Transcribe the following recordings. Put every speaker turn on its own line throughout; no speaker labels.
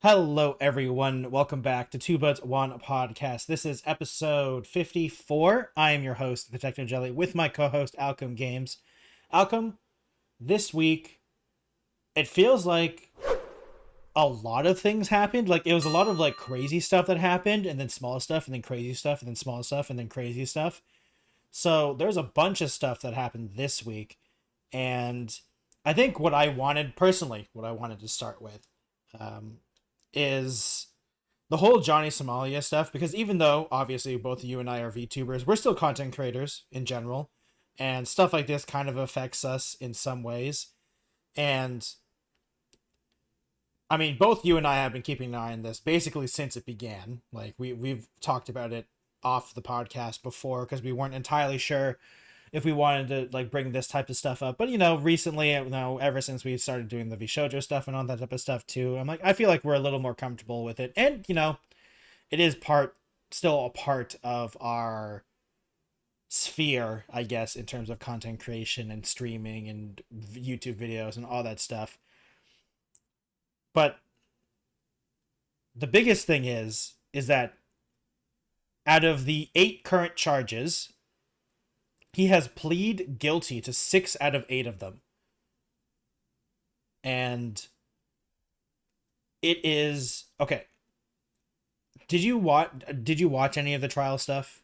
Hello, everyone. Welcome back to Two Buds One Podcast. This is episode 54. I am your host, the Techno Jelly, with my co-host Alchem Games. Alchem, this week it feels like a lot of things happened. Like it was a lot of crazy stuff that happened, and then small stuff, and then crazy stuff, and then small stuff, and then crazy stuff. So there's a bunch of stuff that happened this week, and I think what I wanted to start with. Is the whole Jhonny Somali stuff, because even though obviously both you and I are VTubers, we're still content creators in general, and stuff like this kind of affects us in some ways. And I mean, both you and I have been keeping an eye on this basically since it began. Like we've talked about it off the podcast before because we weren't entirely sure if we wanted to bring this type of stuff up. But recently, ever since we started doing the Vishojo stuff and all that type of stuff too, I feel like we're a little more comfortable with it. And it is still a part of our sphere, I guess, in terms of content creation and streaming and YouTube videos and all that stuff. But the biggest thing is that out of the 8 current charges, he has pleaded guilty to 6 out of 8 of them. And it is okay. Did you watch any of the trial stuff?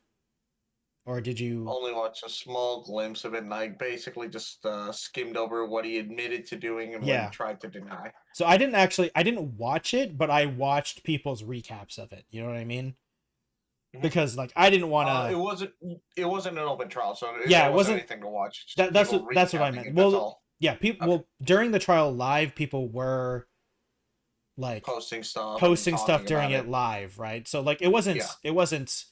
Or did you
only watch a small glimpse of it, and I basically just skimmed over what he admitted to doing and what he tried to deny.
So I didn't watch it, but I watched people's recaps of it. You know what I mean? Because I didn't want to.
It wasn't an open trial, so
it wasn't
anything to watch.
That's what I meant. Well, yeah, people. Okay. Well, during the trial live, people were
posting stuff
during it live, right? So it wasn't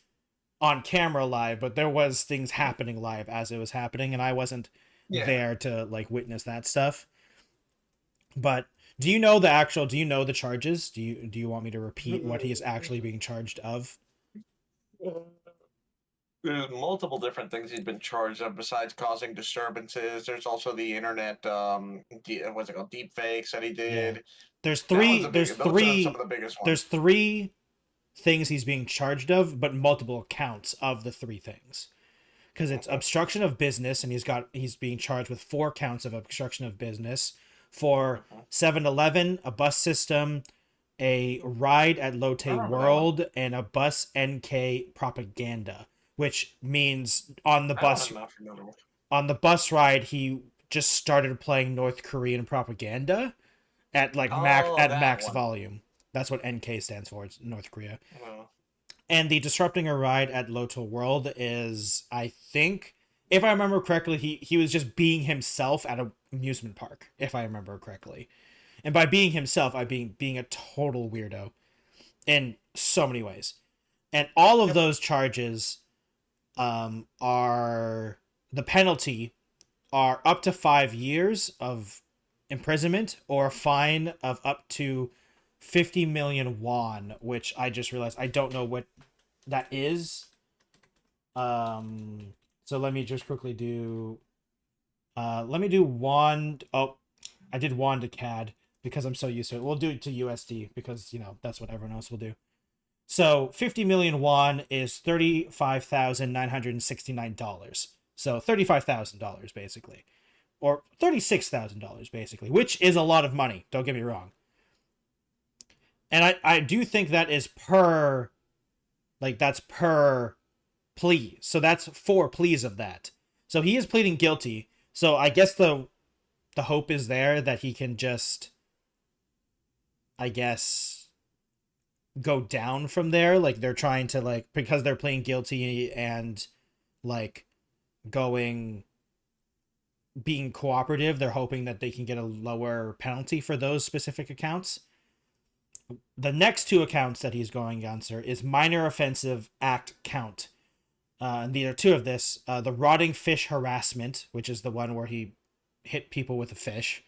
on camera live, but there was things happening live as it was happening, and I wasn't there to witness that stuff. But do you know the charges? Do you want me to repeat what he is actually being charged of?
There's multiple different things he's been charged of besides causing disturbances. There's also the internet, what's it called, deep fakes that he did. Yeah.
There's three.
Those are some of the biggest ones.
There's 3 things he's being charged of, but multiple counts of the 3 things. Because it's obstruction of business, and he's being charged with 4 counts of obstruction of business for 7-Eleven, a bus system, a ride at Lotte World, and a bus NK propaganda, which means on the bus ride he just started playing North Korean propaganda at max volume. That's what NK stands for. It's North Korea. Oh. And the disrupting a ride at Lotte World is, I think, if I remember correctly, he was just being himself at an amusement park, if I remember correctly. And by being himself, I being a total weirdo in so many ways. And all of those charges are the penalty are up to 5 years of imprisonment or a fine of up to 50 million won, which I just realized I don't know what that is. So let me just quickly do won. Oh, I did won to CAD because I'm so used to it. We'll do it to USD because that's what everyone else will do. So 50 million won is $35,969. So $35,000 basically, or $36,000 basically, which is a lot of money. Don't get me wrong. And I do think that is per plea. So that's 4 pleas of that. So he is pleading guilty. So I guess the hope is there that he can just, I guess, go down from there. They're trying to because they're pleading guilty and being cooperative, they're hoping that they can get a lower penalty for those specific accounts. The next 2 accounts that he's going against is minor offensive act count. And these are 2 of this. The rotting fish harassment, which is the one where he hit people with a fish.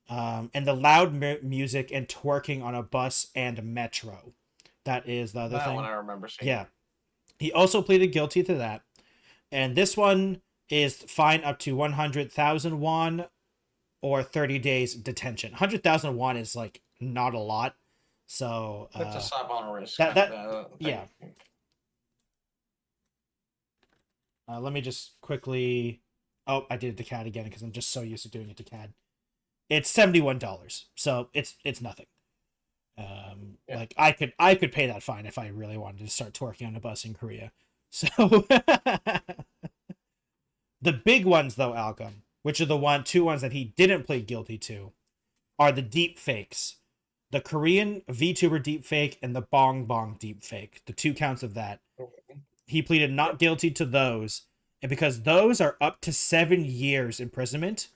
And the loud music and twerking on a bus and metro. That is the other thing. That
one I remember seeing.
Yeah. He also pleaded guilty to that. And this one is fine up to 100,000 won or 30 days detention. 100,000 won is not a lot. So
That's a slap on a wrist
that
kind
that
of
yeah.
thing.
Let me just quickly. Oh, I did it to CAD again because I'm just so used to doing it to CAD. It's $71, so it's nothing.
Yeah.
Like I could pay that fine if I really wanted to start twerking on a bus in Korea. So the big ones though, Alchem, which are the two ones that he didn't plead guilty to, are the deep fakes. The Korean VTuber deep fake and the Bong Bong deep fake. The 2 counts of that. He pleaded not guilty to those, and because those are up to 7 years imprisonment,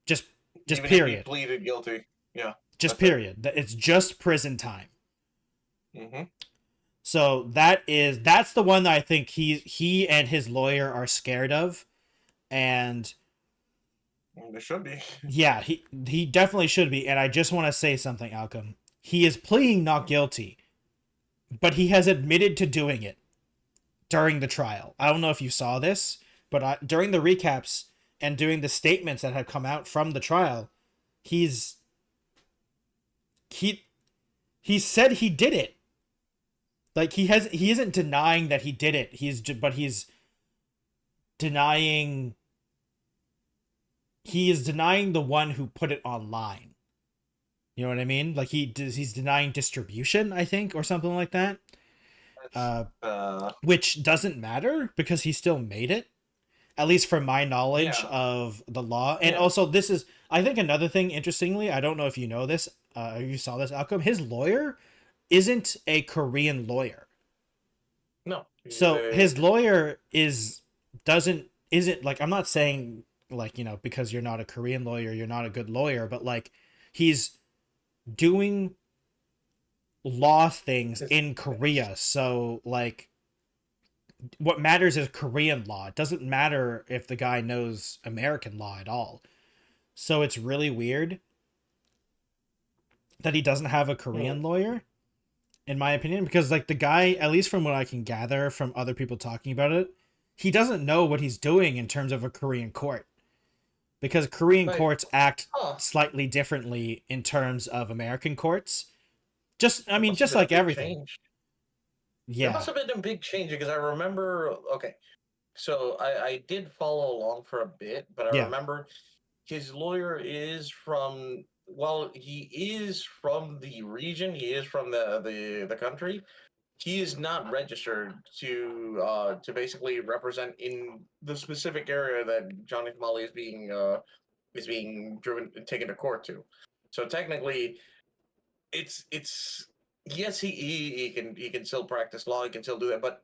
just
Even
period.
If he pleaded guilty, yeah,
just period. It's just prison time.
Mm-hmm.
So that's the one that I think he and his lawyer are scared of, and
they should be.
Yeah, he definitely should be. And I just want to say something, Alchem. He is pleading not guilty, but he has admitted to doing it during the trial. I don't know if you saw this, but during the recaps and doing the statements that have come out from the trial, he said he did it. Like he isn't denying that he did it. He's denying. He is denying the one who put it online. You know what I mean? Like he's denying distribution, I think, or something like that. Which doesn't matter because he still made it. At least from my knowledge of the law. And also this is, I think, another thing, interestingly, I don't know if you know this, you saw this, Alchem, his lawyer isn't a Korean lawyer.
No.
So his lawyer isn't like, I'm not saying like, you know, because you're not a Korean lawyer, you're not a good lawyer, but like he's doing law things in Korea. So like what matters is Korean law. It doesn't matter if the guy knows American law at all. So it's really weird that he doesn't have a Korean lawyer, in my opinion, because like the guy, at least from what I can gather from other people talking about it, he doesn't know what he's doing in terms of a Korean court. Because Korean courts act slightly differently in terms of American courts. Just like everything.
Change.
Yeah.
There must have been a big change because I remember, okay, so I did follow along for a bit, but I remember his lawyer is from, well, he is from the region, he is from the country. He is not registered to basically represent in the specific area that Jhonny Somali is being taken to court to. So technically, it's yes, he can still practice law, he can still do that, but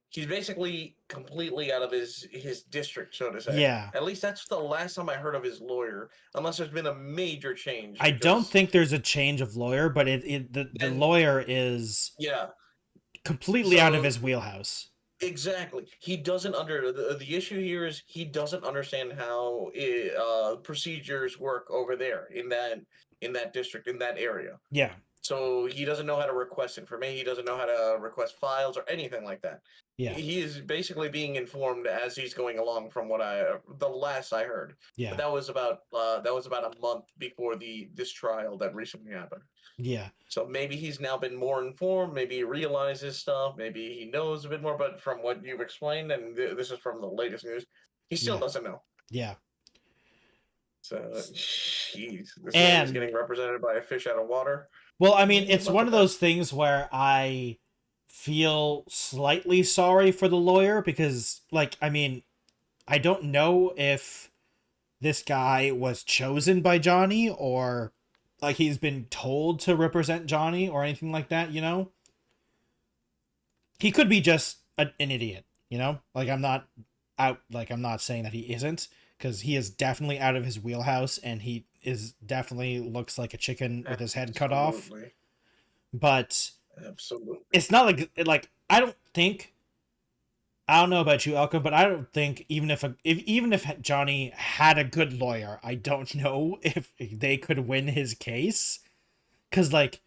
he's basically completely out of his district, so to say.
Yeah.
At least that's the last time I heard of his lawyer, unless there's been a major change.
I don't think there's a change of lawyer, but the lawyer is completely out of his wheelhouse.
Exactly. He doesn't the issue here is he doesn't understand how procedures work over there in that district, in that area.
Yeah.
So he doesn't know how to request information. He doesn't know how to request files or anything like that.
Yeah.
He is basically being informed as he's going along from the last I heard.
Yeah.
But that was about a month before this trial that recently happened.
Yeah.
So maybe he's now been more informed. Maybe he realizes stuff. Maybe he knows a bit more. But from what you've explained, and this is from the latest news, he still doesn't know.
Yeah.
So, jeez, this man is getting represented by a fish out of water.
Well, I mean, it's one of those things where I feel slightly sorry for the lawyer because, like, I mean, I don't know if this guy was chosen by Jhonny or like he's been told to represent Jhonny or anything like that, you know? He could be just an idiot, you know? Like I'm not saying that he isn't, because he is definitely out of his wheelhouse and he is definitely looks like a chicken with his head cut off. But
absolutely,
it's not like I don't know about you, Alchem, but I don't think even if Jhonny had a good lawyer, I don't know if they could win his case, because like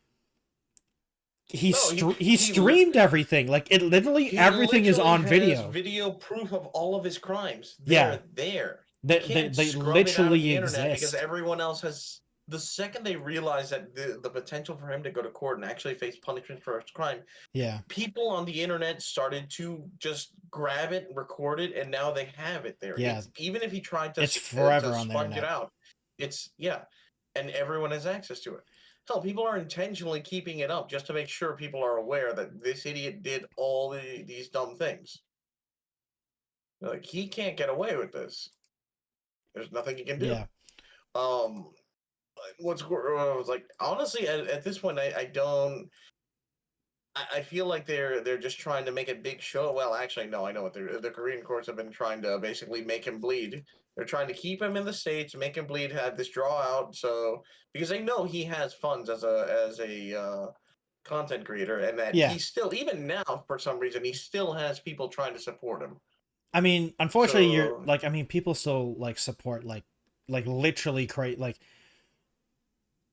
he streamed everything, like it literally everything is on video.
Video proof of all of his crimes.
They're
there.
They literally exist
because everyone else has the second they realized that the potential for him to go to court and actually face punishment for his crime,
Yeah.
people on the internet started to just grab it, record it, and now they have it there.
Yeah.
It's even if he tried
It's forever
to
on the
sponge it
internet.
out, it's and everyone has access to it. Hell, people are intentionally keeping it up just to make sure people are aware that this idiot did all these dumb things. Like, he can't get away with this. There's nothing he can do.
Yeah.
What's like, honestly, at this point, I don't. I feel like they're just trying to make a big show. Well, actually, no, I know what the Korean courts have been trying to basically make him bleed. They're trying to keep him in the States, make him bleed, have this draw out, so because they know he has funds as a content creator, and that
Yeah.
he still, even now, for some reason, he still has people trying to support him.
I mean, unfortunately, you're
So
like, I mean, people still like support like literally create like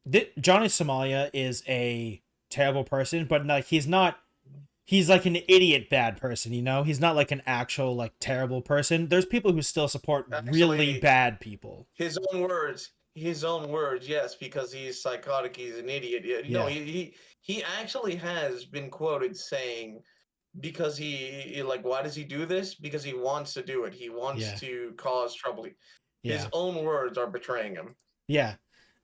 Jhonny Somali is a terrible person, but like he's not. He's like an idiot bad person, you know. He's not like an actual like terrible person. There's people who still support really
actually,
bad people.
his own words. His own words, yes, because he's psychotic, he's an idiot. No,
Yeah.
he actually has been quoted saying, because he like, why does he do this? Because he wants to do it. He wants
Yeah.
to cause trouble. His
Yeah.
own words are betraying him.
Yeah.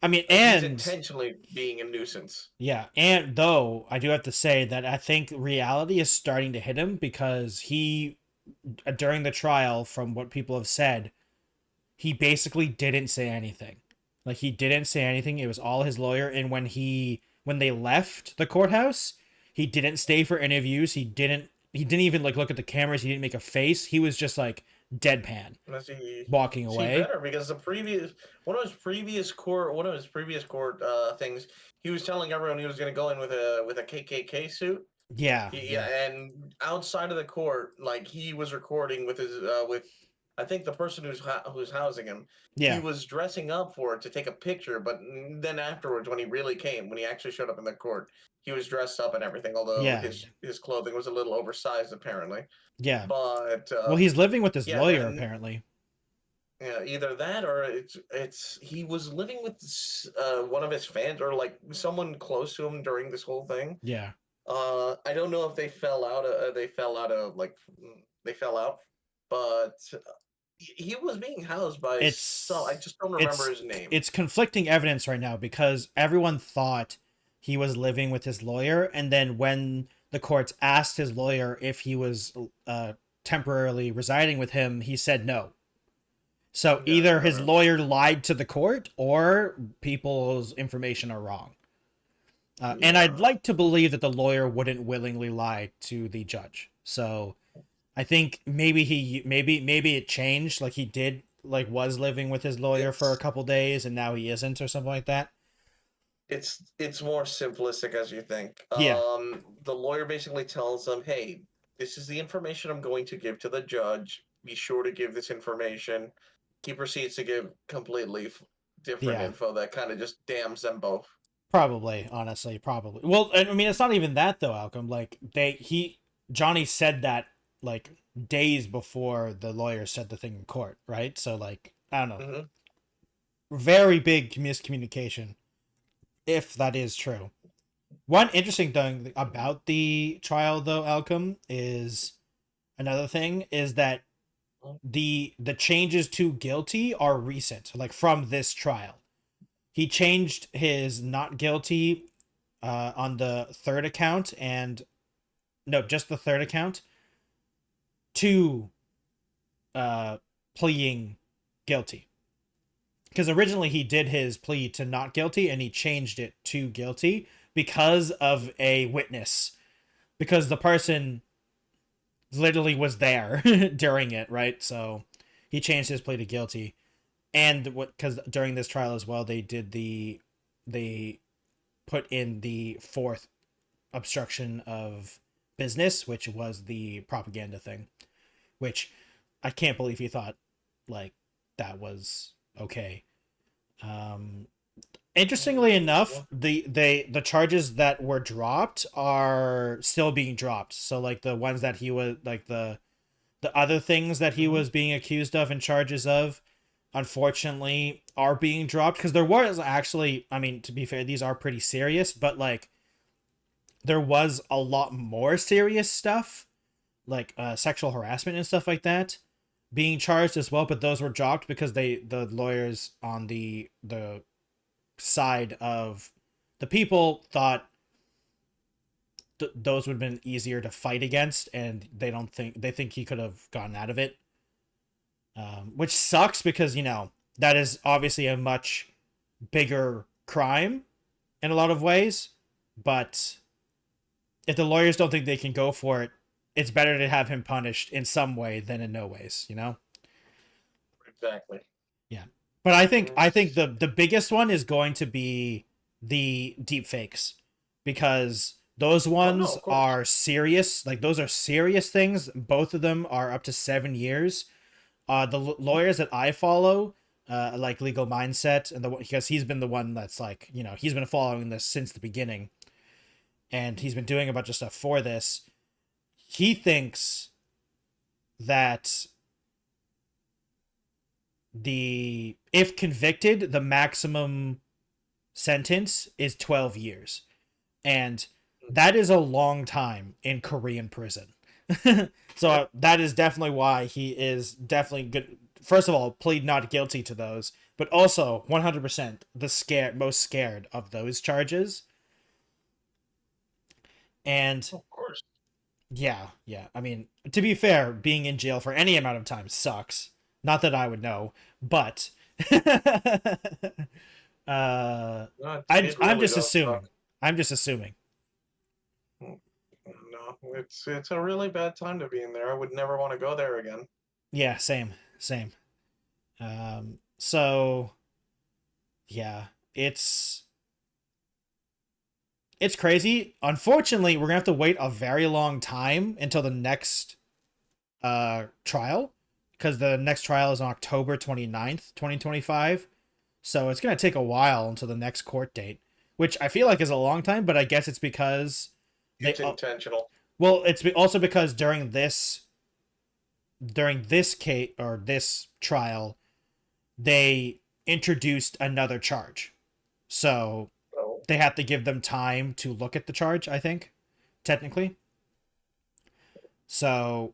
I mean,
Like, he's
and
intentionally being a nuisance.
yeah, and though I do have to say that I think reality is starting to hit him because he, during the trial, from what people have said, he basically didn't say anything. Like he didn't say anything. It was all his lawyer. And when they left the courthouse, he didn't stay for interviews. He didn't even like look at the cameras. He didn't make a face. He was just like deadpan,
Unless
walking
he
away.
better, because the previous one of his previous court things, he was telling everyone he was going to go in with a KKK suit.
Yeah,
Yeah, and outside of the court, like, he was recording with his with, I think, the person who's housing him. He
yeah,
was dressing up for it to take a picture, but then afterwards, when he actually showed up in the court, he was dressed up and everything. Although
yeah,
his clothing was a little oversized, apparently.
yeah.
But
Well, he's living with his
yeah,
lawyer
then
apparently.
yeah, either that or it's he was living with one of his fans, or like someone close to him during this whole thing.
Yeah.
I don't know if they fell out. They fell out, but he was being housed by some. I
it's
just don't remember
it's
his name.
it's conflicting evidence right now because everyone thought he was living with his lawyer, and then when the courts asked his lawyer if he was temporarily residing with him, he said no. So either his
Gotcha.
lawyer lied to the court or people's information are wrong. And I'd
Yeah,
like to believe that the lawyer wouldn't willingly lie to the judge. So I think maybe it changed. Like he did was living with his lawyer for a
it's
couple days and now he isn't or something like that.
it's more simplistic as you think.
Yeah,
The lawyer basically tells them, "Hey, this is the information I'm going to give to the judge. Be sure to give this information." He proceeds to give completely different
yeah,
info that kind of just damns them both.
probably. Honestly, probably. Well, I mean, it's not even that though, Alchem. Like Johnny said that like days before the lawyer said the thing in court, right? So like I don't know,
Hmm.
very big miscommunication if that is true. One interesting thing about the trial, though, Alchem, is another thing is that the changes to guilty are recent, like from this trial. He changed his not guilty on the third account and no, just the third account to pleading guilty. Because originally he did his plea to not guilty and he changed it to guilty because of a witness. Because the person literally was there during it, right? So he changed his plea to guilty. And what because during this trial as well, they put in the fourth obstruction of business, which was the propaganda thing, which I can't believe he thought like that was okay. Um, Interestingly enough, the charges that were dropped are still being dropped. So like the ones that he was like the other things that he
Hmm.
was being accused of and charges of, unfortunately are being dropped, because there was actually, I mean, to be fair, these are pretty serious, but like there was a lot more serious stuff, like sexual harassment and stuff like that, being charged as well, but those were dropped because the lawyers on the side of the people thought those would have been easier to fight against, and they think he could have gotten out of it, which sucks because that is obviously a much bigger crime in a lot of ways, but if the lawyers don't think they can go for it, it's better to have him punished in some way than in no ways,
Exactly.
Yeah. But I think the biggest one is going to be the deep fakes, because those ones are serious. Like, those are serious things. Both of them are up to 7 years. The lawyers that I follow, like Legal Mindset, and because he's been the one that's like, he's been following this since the beginning, and he's been doing a bunch of stuff for this. He thinks that if convicted, the maximum sentence is 12 years. And that is a long time in Korean prison. So that is definitely why he is definitely good. First of all, plead not guilty to those, but also 100% most scared of those charges. And
of course.
Yeah. I mean, to be fair, being in jail for any amount of time sucks. Not that I would know, but I'm just assuming.
Suck.
I'm just assuming.
No, it's a really bad time to be in there. I would never want to go there again.
Yeah, same. So yeah, it's crazy. Unfortunately, we're gonna have to wait a very long time until the next trial, because the next trial is on October 29th, 2025. So it's gonna take a while until the next court date, which I feel like is a long time, but I guess it's because
it's intentional.
Well, it's also because during this case, or this trial, they introduced another charge. So they have to give them time to look at the charge, I think, technically. So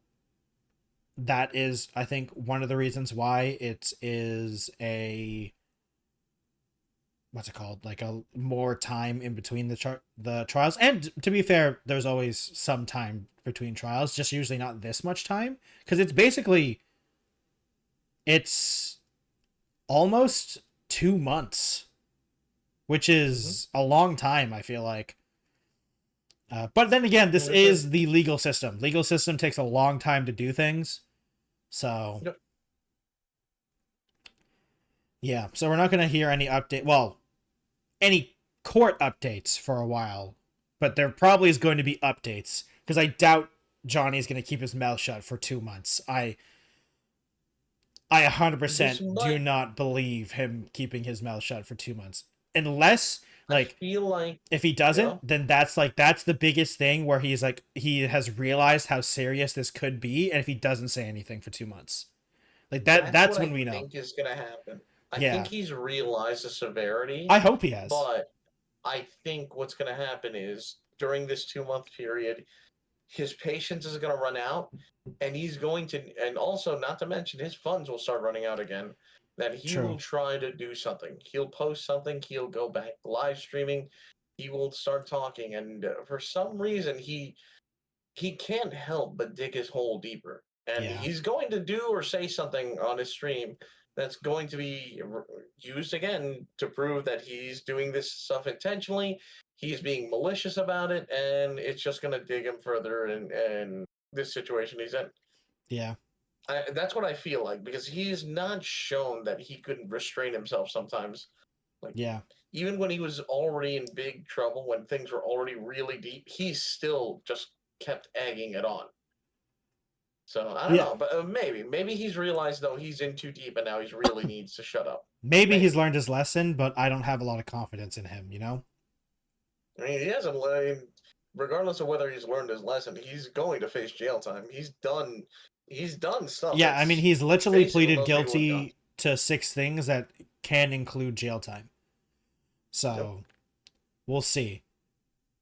that is, I think, one of the reasons why it is a, what's it called, like a more time in between the trials. And to be fair, there's always some time between trials, just usually not this much time, because it's almost 2 months, which is a long time, I feel like. But then again, this is the legal system. Legal system takes a long time to do things. So,
yep.
Yeah. So we're not going to hear any any court updates for a while. But there probably is going to be updates, because I doubt Jhonny is going to keep his mouth shut for 2 months. I 100% do not believe him keeping his mouth shut for 2 months. Unless, I feel like if he doesn't, then that's the biggest thing where he's like, he has realized how serious this could be, and if he doesn't say anything for 2 months, like that's when we know.
I think is gonna happen. I think he's realized the severity.
I hope he has.
But I think what's gonna happen is, during this 2-month period, his patience is gonna run out, and he's going to, and also not to mention, his funds will start running out again. That he will try to do something. He'll post something. He'll go back live streaming. He will start talking, and for some reason he can't help but dig his hole deeper. And he's going to do or say something on his stream that's going to be used again to prove that he's doing this stuff intentionally. He's being malicious about it, and it's just going to dig him further in this situation he's in.
Yeah.
That's what I feel like, because he's not shown that he couldn't restrain himself sometimes. Even when he was already in big trouble, when things were already really deep, he still just kept egging it on. So I don't know, but maybe he's realized, though, he's in too deep, and now he really needs to shut up.
Maybe he's learned his lesson, but I don't have a lot of confidence in him.
I mean, he hasn't learned. Regardless of whether he's learned his lesson, he's going to face jail time. He's done stuff.
Yeah, I mean, he's literally pleaded guilty to 6 things that can include jail time. So we'll see.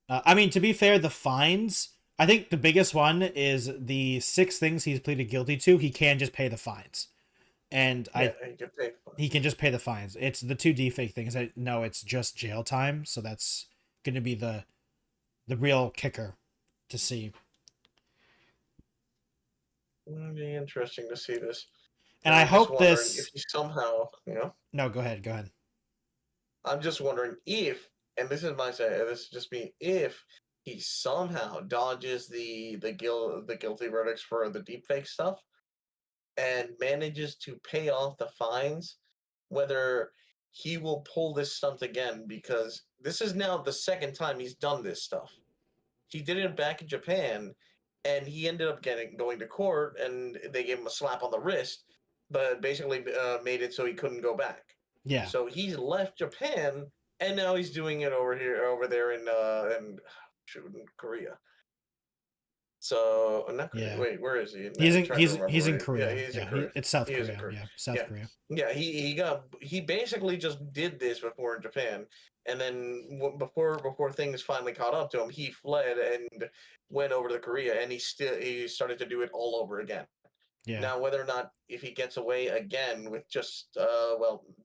I mean, to be fair, the fines, I think the biggest one is the 6 things he's pleaded guilty to. He can just pay the fines. And he can just pay the fines. It's the 2 deepfake things. I know it's just jail time. So that's going to be the real kicker to see.
It'll be interesting to see this.
And I hope this...
If he somehow,
No, go ahead.
I'm just wondering if, and this is just me, if he somehow dodges the guilty verdicts for the deepfake stuff and manages to pay off the fines, whether he will pull this stunt again, because this is now the 2nd time he's done this stuff. He did it back in Japan, and he ended up going to court, and they gave him a slap on the wrist, but basically made it so he couldn't go back.
Yeah.
So he's left Japan, and now he's doing it over there in Korea. So not Korea.
Yeah.
Wait, where is he?
He's in Korea.
Yeah, he's in Korea.
It's South Korea. Yeah, South Korea.
Yeah, he basically just did this before in Japan, and then before things finally caught up to him, he fled and went over to Korea, and he started to do it all over again.
Yeah.
Now, whether or not if he gets away again with just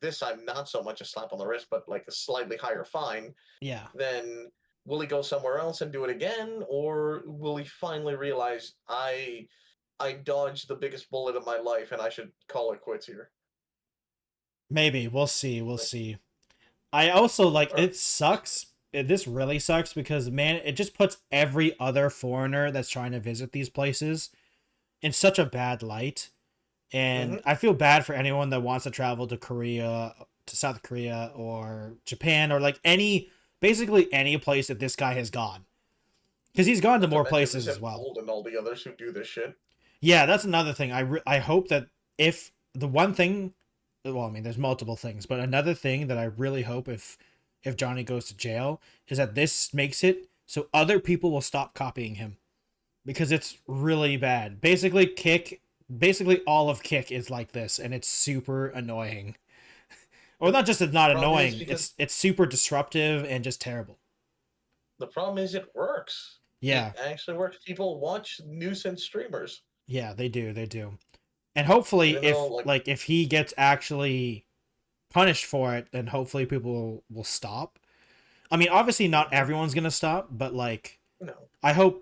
this time not so much a slap on the wrist, but like a slightly higher fine.
Yeah.
Then will he go somewhere else and do it again, or will he finally realize I dodged the biggest bullet of my life and I should call it quits here?
Maybe. We'll see. I also it sucks. This really sucks because, man, it just puts every other foreigner that's trying to visit these places in such a bad light. And I feel bad for anyone that wants to travel to Korea, to South Korea or Japan, or basically any place that this guy has gone. Because he's gone to more places as well.
And all the others who do this shit.
Yeah, that's another thing. I hope that if the one thing, well, I mean, there's multiple things, but another thing that I really hope if Jhonny goes to jail is that this makes it so other people will stop copying him. Because it's really bad. Basically all of Kick is like this, and it's super annoying. Or not just it's not annoying, it's super disruptive and just terrible.
The problem is it works.
Yeah.
It actually works. People watch nuisance streamers.
Yeah, they do. And hopefully if he gets actually punished for it, then hopefully people will stop. I mean, obviously not everyone's gonna stop, but I hope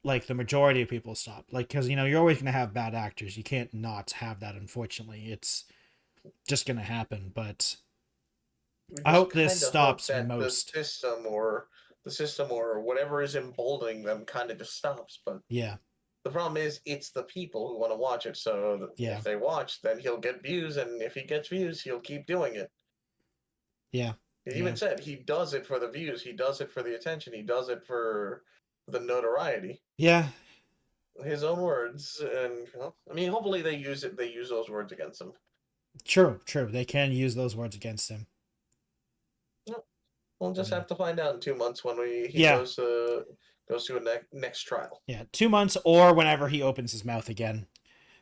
the majority of people stop. Because you're always gonna have bad actors. You can't not have that, unfortunately. It's just gonna happen. But I hope this stops most.
The system or whatever is emboldening them kind of just stops. But
yeah,
the problem is it's the people who want to watch it. So if they watch, then he'll get views, and if he gets views, he'll keep doing it.
Yeah.
He even said he does it for the views. He does it for the attention. He does it for the notoriety.
Yeah.
His own words. And I mean, hopefully they use those words against him.
True. They can use those words against him.
We'll just have to find out in 2 months when he goes to a next trial.
Yeah, 2 months or whenever he opens his mouth again.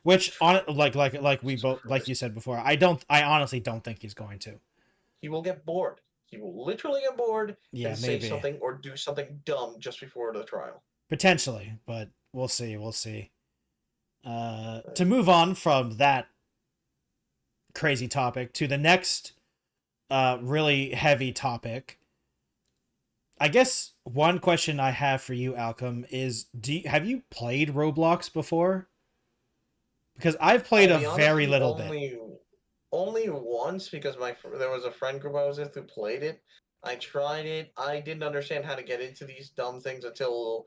Which like you said before, I honestly don't think he's going to.
He will get bored. He will literally get bored and
maybe
say something or do something dumb just before the trial.
Potentially, but we'll see. To move on from that crazy topic to the next really heavy topic. I guess one question I have for you, Alchem, is have you played Roblox before? Because I've played a very little bit.
Only once, because there was a friend group I was with who played it. I tried it. I didn't understand how to get into these dumb things until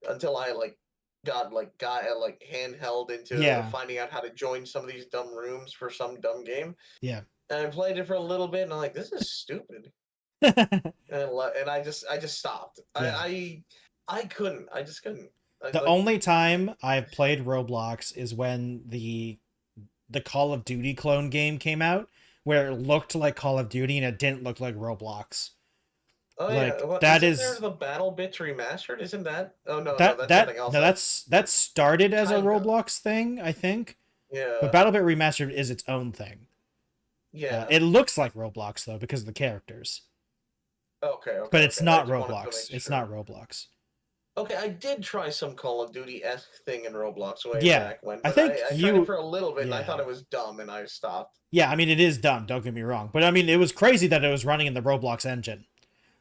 I got handheld into finding out how to join some of these dumb rooms for some dumb game.
Yeah.
And I played it for a little bit, and I'm like, this is stupid. and I just stopped. Yeah. I couldn't. I just couldn't.
The only time I've played Roblox is when the Call of Duty clone game came out, where it looked like Call of Duty and it didn't look like Roblox.
Oh yeah,
that is
there the Battle Bits remastered. Isn't that? Oh no,
that's
something else.
No, that started as a Roblox thing, I think.
Yeah.
But Battle Bit Remastered is its own thing.
Yeah.
It looks like Roblox though because of the characters,
Okay,
but
okay,
it's
okay. I
not
just wanted to
Roblox.
make
It's
sure.
not Roblox.
Okay, I did try some Call of Duty-esque thing in Roblox way
Yeah,
back when,
I
but
think
I tried it
you.
for a little bit and I thought
Yeah,
it was dumb and I stopped.
yeah. I mean, it is dumb. Don't get me wrong, but I mean, it was crazy that it was running in the Roblox engine.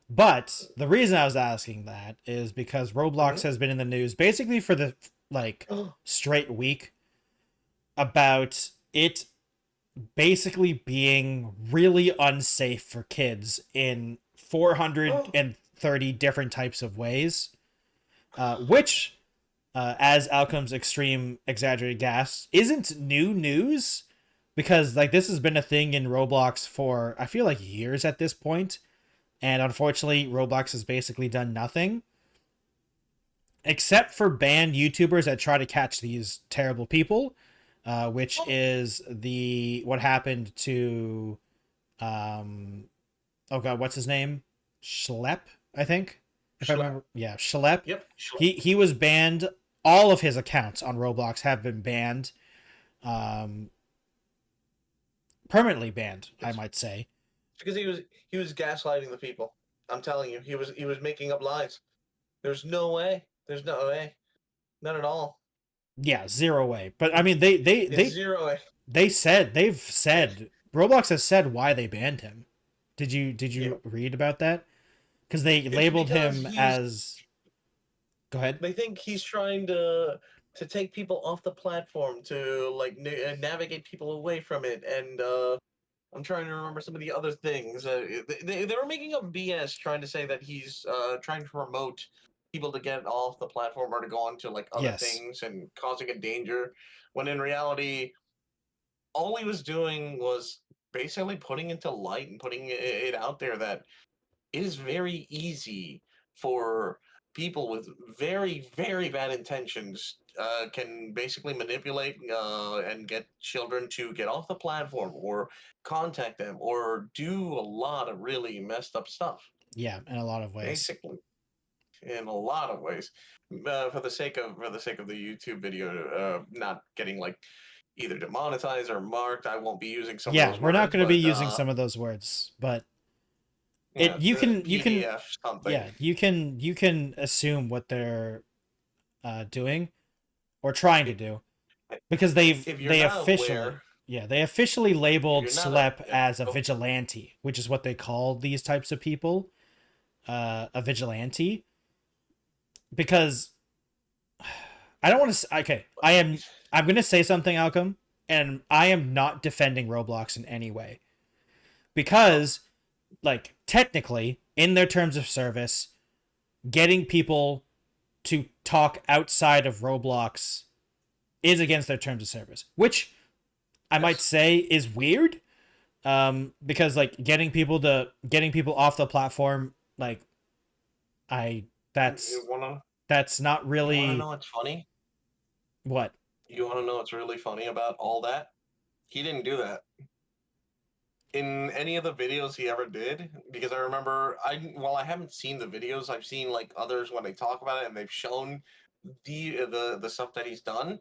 But the reason I was asking that is because Roblox
Hmm.
has been in the news basically for the like straight week about it basically being really unsafe for kids in 430 different types of ways, which, as Alchem's extreme exaggerated gas, isn't new news because like this has been a thing in Roblox for I feel like years at this point, and unfortunately Roblox has basically done nothing except for ban YouTubers that try to catch these terrible people, which is the what happened to um oh god, what's his name? Schlep, I think. If I
Schlep.
remember, yeah, Schlep.
Yep. Schlep.
He was banned. All of his accounts on Roblox have been banned, um, permanently banned, I
It's
might say.
because he was gaslighting the people. I'm telling you, he was making up lies. There's no way. There's no way. Not at all.
Yeah, zero way. But I mean,
It's zero way.
they've
And
said Roblox has said why they banned him. Did
yeah,
you read about that? Because they
it's
labeled
because
him
he's.
as. Go ahead.
They think he's trying to take people off the platform to like navigate people away from it, and I'm trying to remember some of the other things. They were making up BS trying to say that he's trying to promote people to get off the platform or to go on to like other
Yes.
things and causing a danger, when in reality, all he was doing was basically putting into light and putting it out there that it is very easy for people with very, very bad intentions can basically manipulate and get children to get off the platform or contact them or do a lot of really messed up stuff.
Yeah, in a lot of ways.
Basically, in a lot of ways, for the sake of the YouTube video not getting like either demonetized or marked, I won't be using some of
Yeah,
those
we're not
words,
going to be
but
using some of those words, but
yeah, the
you can
PDF something.
yeah you can assume what they're doing or trying to
If,
do because
if you're
they
not
officially
aware,
yeah they officially
if
labeled
you're not a
Slep
yeah,
as a
oh,
vigilante, which is what they call these types of people, a vigilante, because I don't want to. Okay, I'm gonna say something, Alchem, and I am not defending Roblox in any way
oh,
because, like, technically, in their terms of service, getting people to talk outside of Roblox is against their terms of service, which I might
yes.
say is weird. Because like getting people off the platform, like I
You wanna
that's not
you wanna
really
know what's funny?
what.
You wanna know what's really funny about all that? He didn't do that in any of the videos he ever did, because I remember while I haven't seen the videos, I've seen like others when they talk about it and they've shown the stuff that he's done.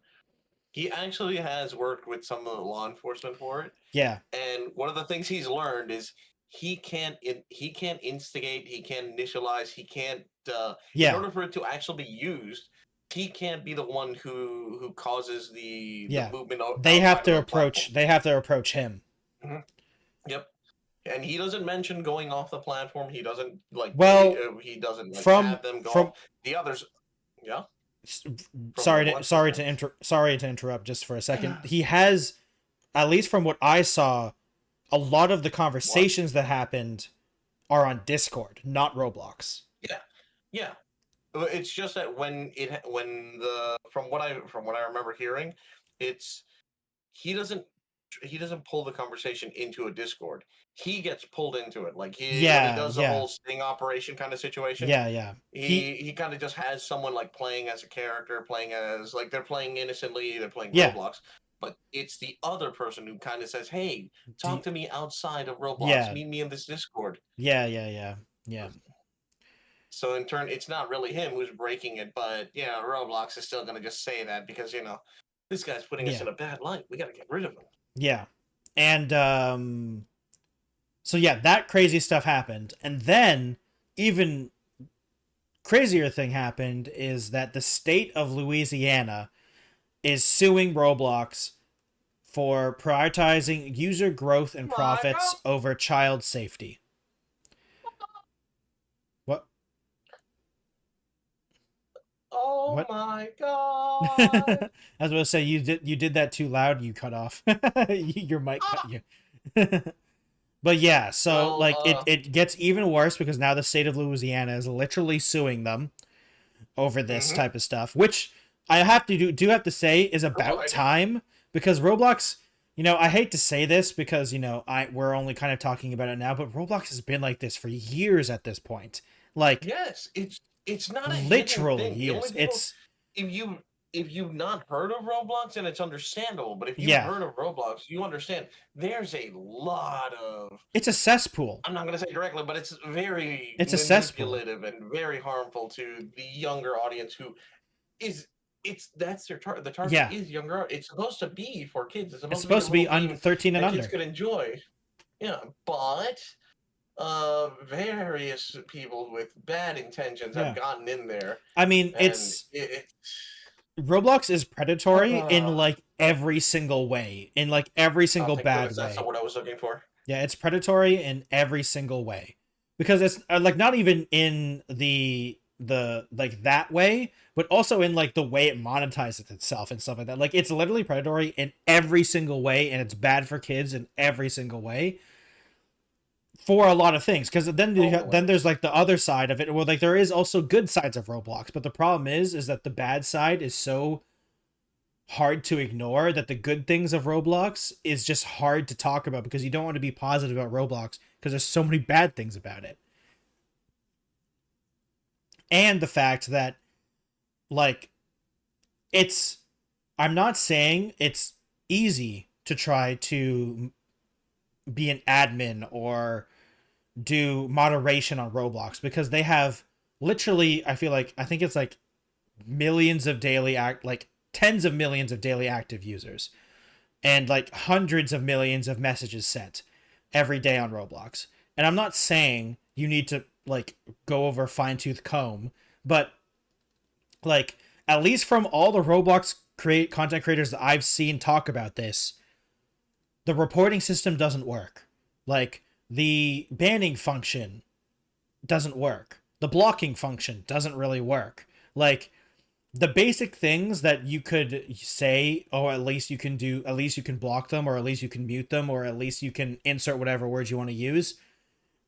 He actually has worked with some of the law enforcement for it.
Yeah,
And one of the things he's learned is he can't instigate, he can't initialize, he can't in
yeah,
order for it to actually be used, he can't be the one who causes the
yeah.
movement outside of the platform.
They have to approach him.
Mhm. Yep. And he doesn't mention going off the platform. He doesn't like
Well,
he doesn't like
from
have them go off.
from
The others, yeah,
s-
from the what perspective?
sorry to interrupt just for a second. He has, at least from what I saw, a lot of the
What?
conversations that happened are on Discord, not Roblox.
Yeah, yeah. It's just that when the from what I remember hearing, it's he doesn't he doesn't pull the conversation into a Discord. He gets pulled into it. Like when he
Yeah,
does the
yeah,
whole sting operation kind of situation,
yeah.
he kind of just has someone like playing as a character, playing as like they're playing innocently, they're playing
Yeah,
Roblox, but it's the other person who kind of says, "Hey,
do,
talk to me outside of Roblox.
yeah,
Meet me in this Discord."
yeah.
So in turn, it's not really him who's breaking it, but yeah, Roblox is still gonna just say that because this guy's putting us
Yeah,
in a bad light. We gotta get rid of him.
yeah. And so yeah, that crazy stuff happened. And then even crazier thing happened is that the state of Louisiana is suing Roblox for prioritizing user growth and
My
profits
God.
over child safety. What?
Oh
What?
my
I
God.
was going to say you did that too loud. You cut off. Your mic cut
Ah!
you. But yeah, so
Well,
like it gets even worse because now the state of Louisiana is literally suing them over this
mhm.
type of stuff, which I have to do have to say is about
Right.
time because Roblox, I hate to say this because we're only kind of talking about it now, but Roblox has been like this for years at this point. Like
Yes, it's not a hidden
literally
thing. The only
years.
people,
It's
if you if you've not heard of Roblox, and it's understandable, but if you've
yeah,
heard of Roblox, you understand there's a lot of,
it's a cesspool.
I'm not going to say directly, but it's very
It's a cesspool.
manipulative and very harmful to the younger audience who is it's that's their target. The target
Yeah,
is younger. It's supposed to be for kids. It's
it's
supposed to be a
supposed to be
little game
13 and
that kids
under.
could enjoy. Yeah, but various people with bad intentions have
Yeah,
gotten in there,
I mean
and it
Roblox is predatory in
uh,
like every single way, in like every single
thank
bad
goodness that's not
way.
what I was looking for.
Yeah, it's predatory in every single way. Because it's like not even in the like that way, but also in like the way it monetizes itself and stuff like that. Like it's literally predatory in every single way and it's bad for kids in every single way for a lot of things because then there's
Always.
like the other side of it. Well, like there is also good sides of Roblox, but the problem is that the bad side is so hard to ignore that the good things of Roblox is just hard to talk about because you don't want to be positive about Roblox because there's so many bad things about it. And the fact that like it's I'm not saying it's easy to try to be an admin or do moderation on Roblox because they have literally I think it's like millions of daily act like tens of millions of daily active users and like hundreds of millions of messages sent every day on Roblox. And I'm not saying you need to like go over fine tooth comb, but like at least from all the Roblox create content creators that I've seen talk about this, the reporting system doesn't work. Like the banning function doesn't work. The blocking function doesn't really work. Like the basic things that you could say, oh, at least you can block them, or at least you can mute them, or at least you can insert whatever words you want to use,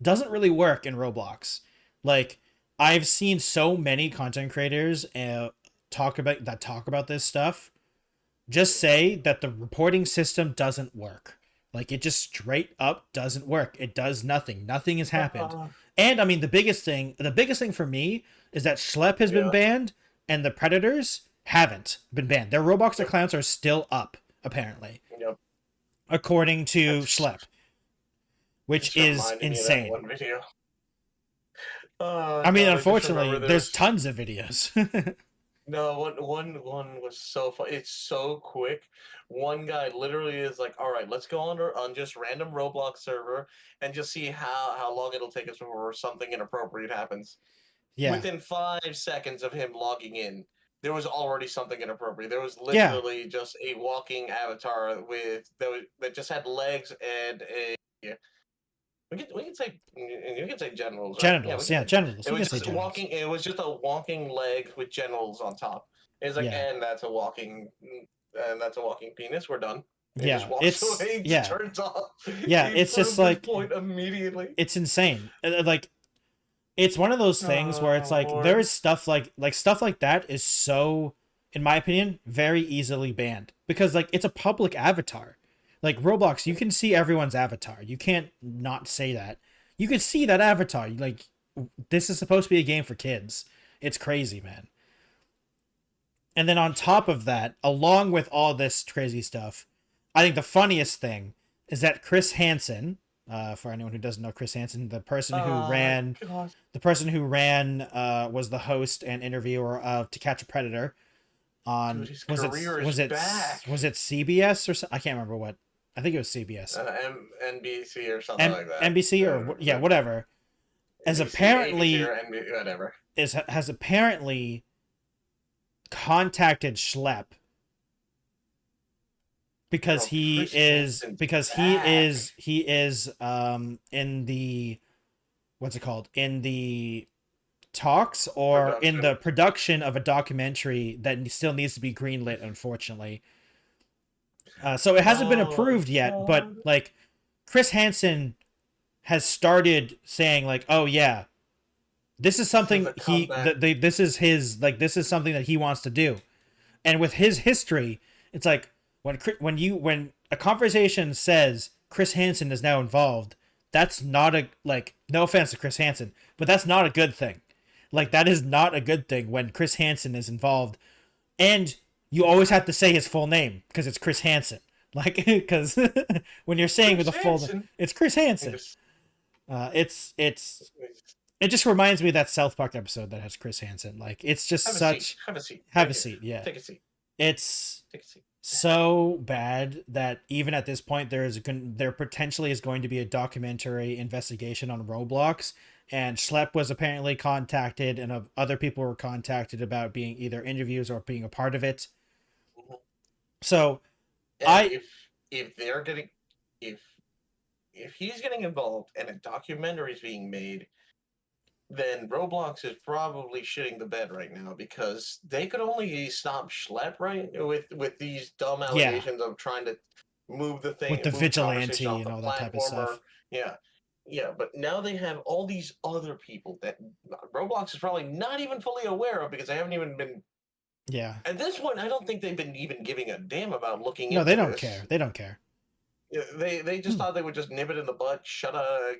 doesn't really work in Roblox. Like, I've seen so many content creators talk about this stuff just say that the reporting system doesn't work. Like it just straight up doesn't work. It does nothing. Nothing has happened.
Uh,
And I mean the biggest thing for me is that Schlep has been
yeah.
banned and the Predators haven't been banned. Their Roblox
Yep.
accounts are still up, apparently,
Yep.
according to
That's
Schlep, which
just
is
reminded me of that
insane.
one video.
I mean,
God, I just remember
unfortunately,
there
there's
was
tons of videos.
no one was so fun. It's so quick. One guy literally is like, "All right, let's go on just random Roblox server and just see how long it'll take us before something inappropriate happens."
Yeah.
Within 5 seconds of him logging in, there was already something inappropriate. There was
Yeah.
literally just a walking avatar that just had legs and a. We can say you can say genitals, right? Yeah, we
Genitals.
can
Yeah,
say
genitals.
it
We can
was
say
just
genitals.
walking. It was just a walking leg with genitals on top. It's like,
Yeah.
and that's a walking penis. We're done. He just
Yeah.
walks away. He just
Yeah.
turns off.
Yeah.
He
It's just
proved his
like
point immediately.
it's insane. Like it's one of those things where it's
Oh
like there
Lord.
is stuff like stuff like that is so, in my opinion, very easily banned because like it's a public avatar. Like Roblox, you can see everyone's avatar. You can't not say that. You can see that avatar. Like this is supposed to be a game for kids. It's crazy, man. And then on top of that, along with all this crazy stuff, I think the funniest thing is that Chris Hansen, for anyone who doesn't know Chris Hansen,
God.
the person who ran was the host and interviewer of To Catch a Predator
Dude,
on
his career is back.
was it CBS or I can't remember what. I think it was CBS.
NBC or something like that.
NBC or yeah, whatever. As
NBC, ABC,
apparently
or NBC, whatever.
has apparently contacted Schlepp because
Oh, Chris Hansen's back.
he is in the what's it called, in the talks or in the
Production.
production of a documentary that still needs to be greenlit, unfortunately. So it hasn't been
Oh,
approved yet, but
God.
like Chris Hansen has started saying like, oh yeah, this is
For
something
the comeback.
this is his, like, this is something that he wants to do. And with his history, it's like when a conversation says Chris Hansen is now involved, that's not a, like, no offense to Chris Hansen, but that's not a good thing. Like, that is not a good thing when Chris Hansen is involved, and you always have to say his full name because it's Chris Hansen. Like, because when you're saying with
Chris
a full,
Hansen.
it's Chris Hansen. It's it just reminds me of that South Park episode that has Chris Hansen. Like, it's just
Have a seat.
such,
Have a seat.
have a
Thank you.
seat, yeah.
Take a seat.
It's
Take a seat.
so bad that even at this point there potentially is going to be a documentary investigation on Roblox, and Schlepp was apparently contacted, and other people were contacted about being either interviews or being a part of it.
Mhm.
So
And
I
if they're getting if he's getting involved and a documentary is being made, then Roblox is probably shitting the bed right now because they could only stop Schlepp, right, with these dumb
yeah,
allegations of trying to move the
with
thing,
the
move conversation
vigilante
off
and
the
all that type of
platform,
stuff.
or yeah, yeah. But now they have all these other people that Roblox is probably not even fully aware of because they haven't even been.
Yeah.
At this point, I don't think they've been even giving a damn about looking
No, they
into
don't
this.
care. They don't care.
Yeah, they just
Hmm.
thought they would just nip it in the butt,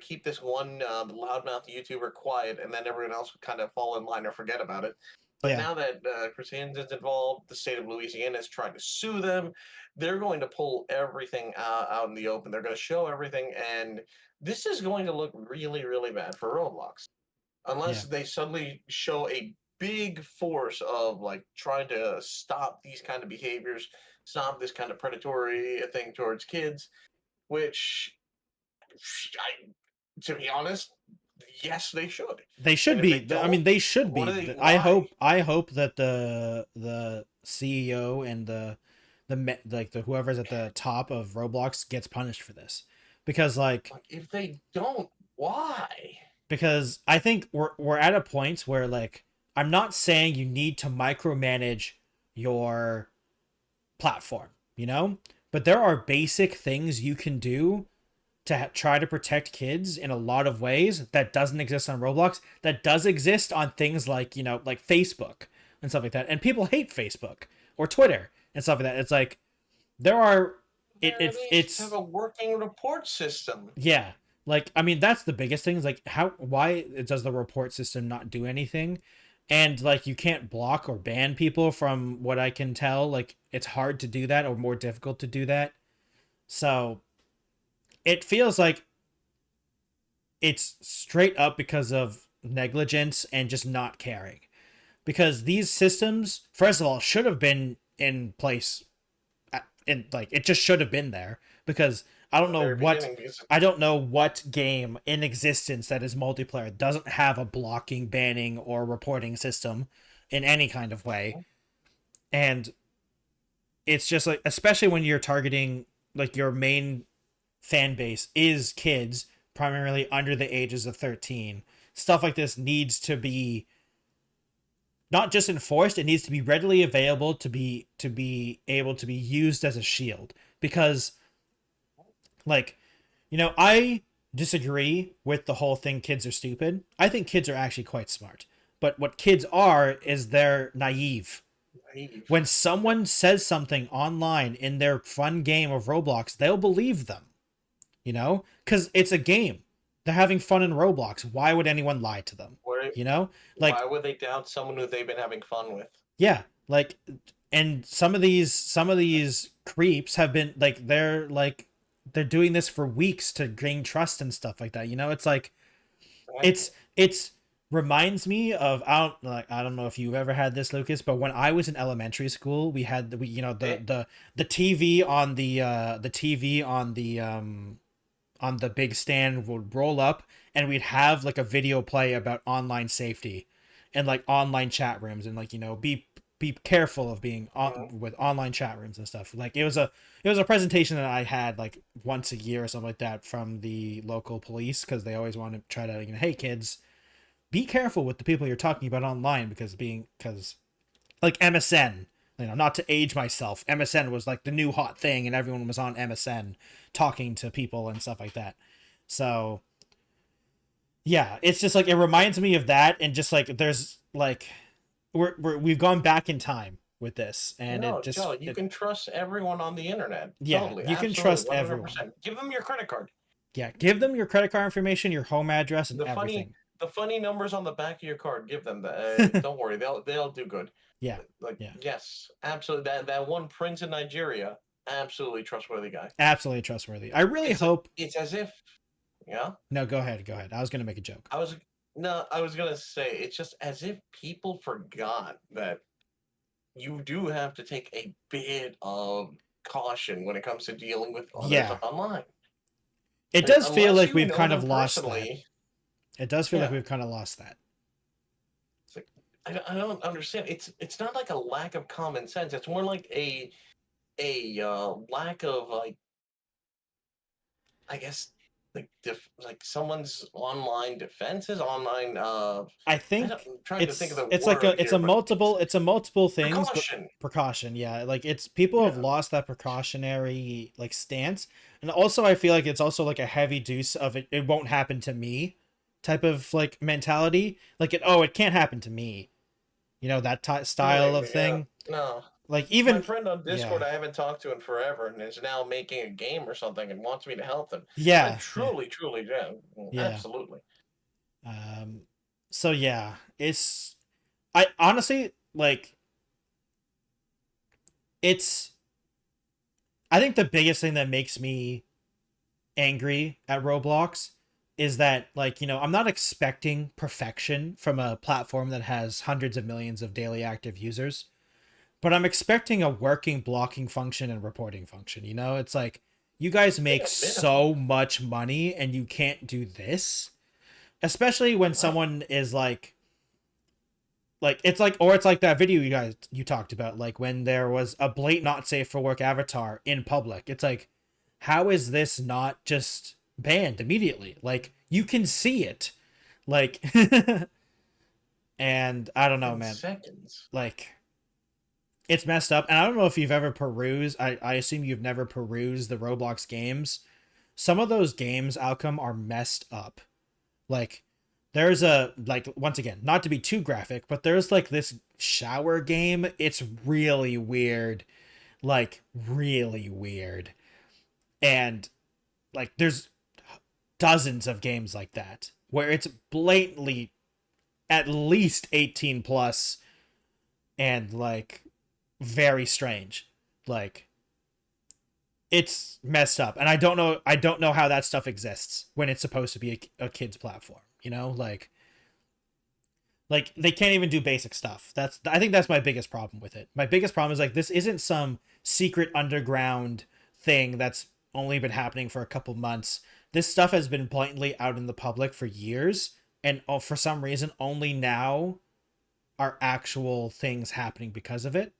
keep this one loudmouth YouTuber quiet, and then everyone else would kind of fall in line or forget about it. But
Yeah.
now that Chris Hansen's involved, the state of Louisiana is trying to sue them. They're going to pull everything out in the open. They're going to show everything, and this is going to look really, really bad for Roblox
Yeah.
unless they suddenly show a big force of like trying to stop these kind of behaviors, stop this kind of predatory thing towards kids, which I, to be honest, yes, they should.
They
And
should
if they
be. I mean,
don't,
they should
what
be.
are they?
I
Why?
hope. I hope that the CEO and like the whoever's at the top of Roblox gets punished for this, because like
Like, if they don't, why?
because I think we're at a point where, like, I'm not saying you need to micromanage your platform, you know, but there are basic things you can do to try to protect kids in a lot of ways that doesn't exist on Roblox, that does exist on things like, you know, like Facebook and stuff like that. And people hate Facebook or Twitter and stuff like that. It's like there are
There at least have
it's
a working report system.
yeah. Like, I mean, that's the biggest thing is like why does the report system not do anything? And like, you can't block or ban people, from what I can tell. Like, it's hard to do that, or more difficult to do that. So it feels like it's straight up because of negligence and just not caring. Because these systems, first of all, should have been in place, and like, it just should have been there. Because I
From
don't
the
know
very
what
beginning, because
I don't know what game in existence that is multiplayer doesn't have a blocking, banning, or reporting system in any kind of way. And it's just like, especially when you're targeting, like, your main fan base is kids, primarily under the ages of 13. Stuff like this needs to be not just enforced, it needs to be readily available to be able to be used as a shield. Because, like, you know, I disagree with the whole thing kids are stupid. I think kids are actually quite smart. But what kids are is they're naive.
naive.
When someone says something online in their fun game of Roblox, they'll believe them, you know? Because it's a game. They're having fun in Roblox. Why would anyone lie to them?
Why,
You know?
why
Like,
would they doubt someone who they've been having fun with?
yeah, like, and some of these creeps have been they're doing this for weeks to gain trust and stuff like that. You know, it's like
Right?
it's reminds me of I don't know if you've ever had this, Lucas, but when I was in elementary school, we had
Eh,
the TV on the TV on the big stand would roll up, and we'd have like a video play about online safety and like online chat rooms, and like be careful of being on
mhm.
with online chat rooms and stuff. Like it was a presentation that I had like once a year or something like that from the local police, because they always want to try to, hey kids, be careful with the people you're talking about online, because like MSN, not to age myself, MSN was like the new hot thing, and everyone was on MSN talking to people and stuff like that. So yeah, it's just like it reminds me of that, and just like there's like we've gone back in time with this, and
No, Joe, you
it
can trust everyone on the internet.
yeah,
Totally,
you can
absolutely,
trust everyone.
100%. Give them your credit card.
Yeah, give them your credit card information, your home address, and
The funny,
everything.
the funny numbers on the back of your card. Give them that. Don't worry, they'll do good.
Yeah,
Like,
yeah,
yes, absolutely. That one prince in Nigeria, absolutely trustworthy guy.
absolutely trustworthy. I really hope.
It's as if, yeah.
No, go ahead, go ahead. I was gonna make a joke.
I was no, I was gonna say it's just as if people forgot that you do have to take a bit of caution when it comes to dealing with others
Yeah,
online.
it
Like,
does feel
unless
like
you
we've
know
kind of
them
lost that.
personally,
It does feel like
yeah.
we've kind of lost that.
It's like I don't understand. It's not like a lack of common sense. It's more like a lack of like I guess like someone's online defenses, online
I
I'm
think
trying to think of the
it's like
word here, but
it's a multiple things, but
precaution.
precaution, yeah. Like it's people have
Yeah.
lost that precautionary like stance. And also I feel like it's also like a heavy dose of it won't happen to me type of like mentality. Like it can't happen to me. That
No,
style of
yeah.
thing.
No.
Like
My
even
friend on Discord
yeah.
I haven't talked to in forever and is now making a game or something and wants me to help them. I
Yeah, yeah.
truly, truly do.
Yeah.
Absolutely.
Um so yeah, it's I honestly like it's I think the biggest thing that makes me angry at Roblox is that I'm not expecting perfection from a platform that has hundreds of millions of daily active users, but I'm expecting a working blocking function and reporting function. It's like you guys make
Yeah, minimum.
so much money and you can't do this, especially when
Wow.
someone is it's like that video you talked about, like when there was a blatant not safe for work avatar in public. It's like, how is this not just banned immediately? Like you can see it, like and I don't know,
In
man.
seconds.
Like it's messed up, and I don't know if you've ever perused. I assume you've never perused the Roblox games. Some of those games, Alchem, are messed up. Like there's a like once again, not to be too graphic, but there's like this shower game. It's really weird, like really weird, and like there's dozens of games like that where it's blatantly at least 18 plus and like very strange. Like it's messed up, and I don't know how that stuff exists when it's supposed to be a kid's platform, like they can't even do basic stuff. I think that's my biggest problem with it. My biggest problem is like this isn't some secret underground thing that's only been happening for a couple months. This stuff has been blatantly out in the public for years, and for some reason only now are actual things happening because of it.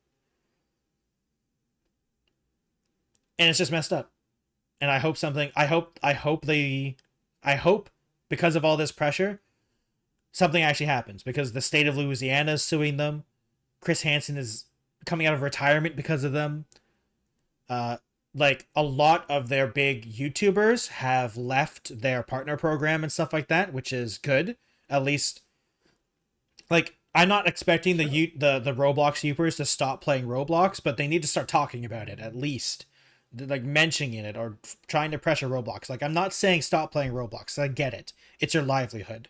And it's just messed up. And I hope because of all this pressure something actually happens, because the state of Louisiana is suing them. Chrishansen is coming out of retirement because of them. Uh, like a lot of their big YouTubers have left their partner program and stuff like that, which is good. At least, like, I'm not expecting
Sure.
the Roblox YouTubers to stop playing Roblox, but they need to start talking about it at least, like mentioning it or trying to pressure Roblox. Like, I'm not saying stop playing Roblox. I get it. It's your livelihood.